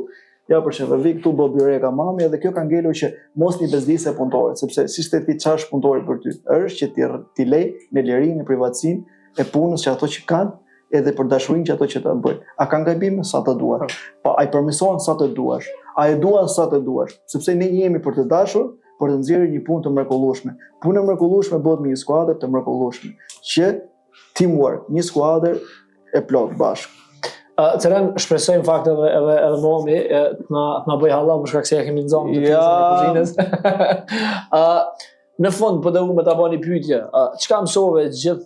Ja për shembull, vi këtu bëj byreka mami, edhe kjo ka ngelur që mos një bezdisë punëtorët, sepse si shteti çash punëtori për ty, është që ti lej në lirinë, në privatësinë e punës që ato që kanë, edhe për dashurinë që ato që ta bëjnë. A kanë gabime sa të duash? Po ai përmirësohen sa të duash. A e duan sa të duash? Sepse ne jemi për të dashur, për të nxjerrë një punë të mrekullueshme. Puna e mrekullueshme bëhet me një skuadër të mrekullueshme, që teamwork, një skuadër e plot bashkë. Ceren shpresojmë fakt edhe momi të na bëj halla për shkak se ja kemi nxonë të pjesën e kuzhinës. Në fund po do më ta bëni pyetje. Çka mësove gjithë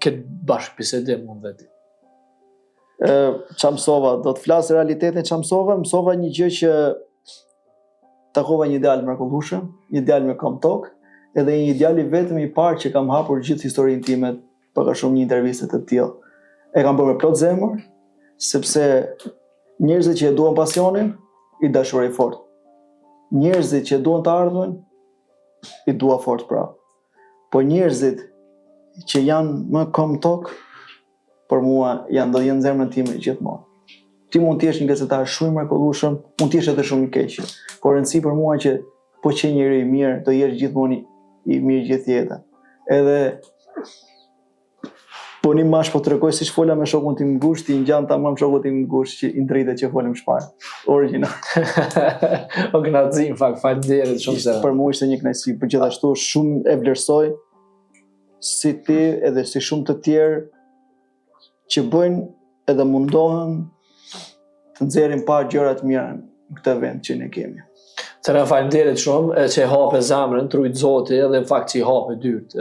këtë bashkëbisedim mund veti? Çfarë mësova? Do të flas realitetin çfarë mësova? Mësova një gjë që takova një djalë mrekullueshëm, një djalë me kom tok, edhe një djalë vetëm i parë që kam hapur gjithë historinë time për shumë një intervistë të tillë. E kam bërë me plot zemër, sepse njerëzit që e duan pasionin, i dashurej fort. Njerëzit që duan të ardhmen, i dua fort pra. Po njerëzit që janë më kom tok, për mua do jenë zemrën time gjithmonë. Ti mund t'jesh një gazetar shumë i mrekullueshëm, mund t'jesh edhe shumë i keq. Por rëndësi për mua që po qenë njëri i mirë, do jesh gjithmonë i mirë gjithë jetën. Edhe po një mash po të rekoj si që fola me shokun tim ngushtë, ti ngjan tamam shokun tim ngushtë që i ndritet që folëm shparë. Original. O kënaqësi, në fakt, faleminderit shumë se. Për mua ishte një kënaqësi, por gjithashtu shumë e vlerësoj si ti edhe si shumë të tjerë që bëjnë edhe mundohen të nxjerrin pa gjëra të mira në këtë vend që ne kemi. Të faleminderit shumë që e hape zemrën, trujt Zoti edhe në fakt që i hape dyrt.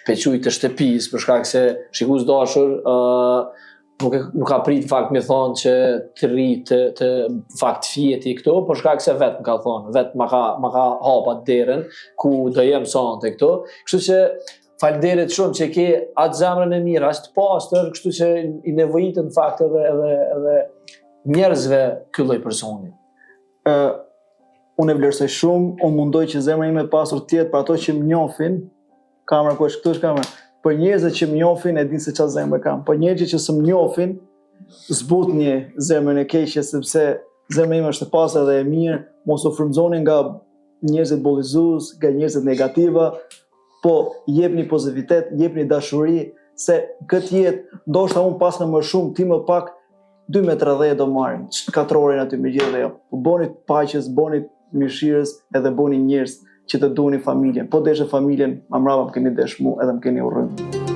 Pequj të shtëpisë, për shkak se shikues dashur, nuk ka prit në fakt me thonë që të rritë të fakt fjeti këto, për shkak se vetë më ka thonë, vetë ma ka hapa derën ku do jem sonte këto. Kështu që faleminderit shumë që ke atë zemrën e mirë, as të pastër, kështu që i nevojitën në fakt edhe njerëzve ky lloj personi. Unë e vlerësoj shumë, unë mundoj që zemra ime e pasur tjetë për ato që më njohin, kamera ku është këtu është kamera, për njerëzit që më njohin e din se çfarë zemre kam, për njerëzit që s'më njohin, zbutni zemrën e keqe sepse zemra ime është e pasur dhe e mirë, mos u frymëzoni nga njerëzit bollizues, nga njerëzit negativa, po jepni pozitivitet, jepni dashuri, se këtë jetë ndoshta unë pas në më shumë, ti më pak 2 metra dhe do marrim, 4 orë aty me gjithë dhe jo. Boni paqes, boni mirëshirës edhe boni njerëz që të duani familjen. Po deshe familjen, ma mrapa më keni desh mu edhe më keni urrym.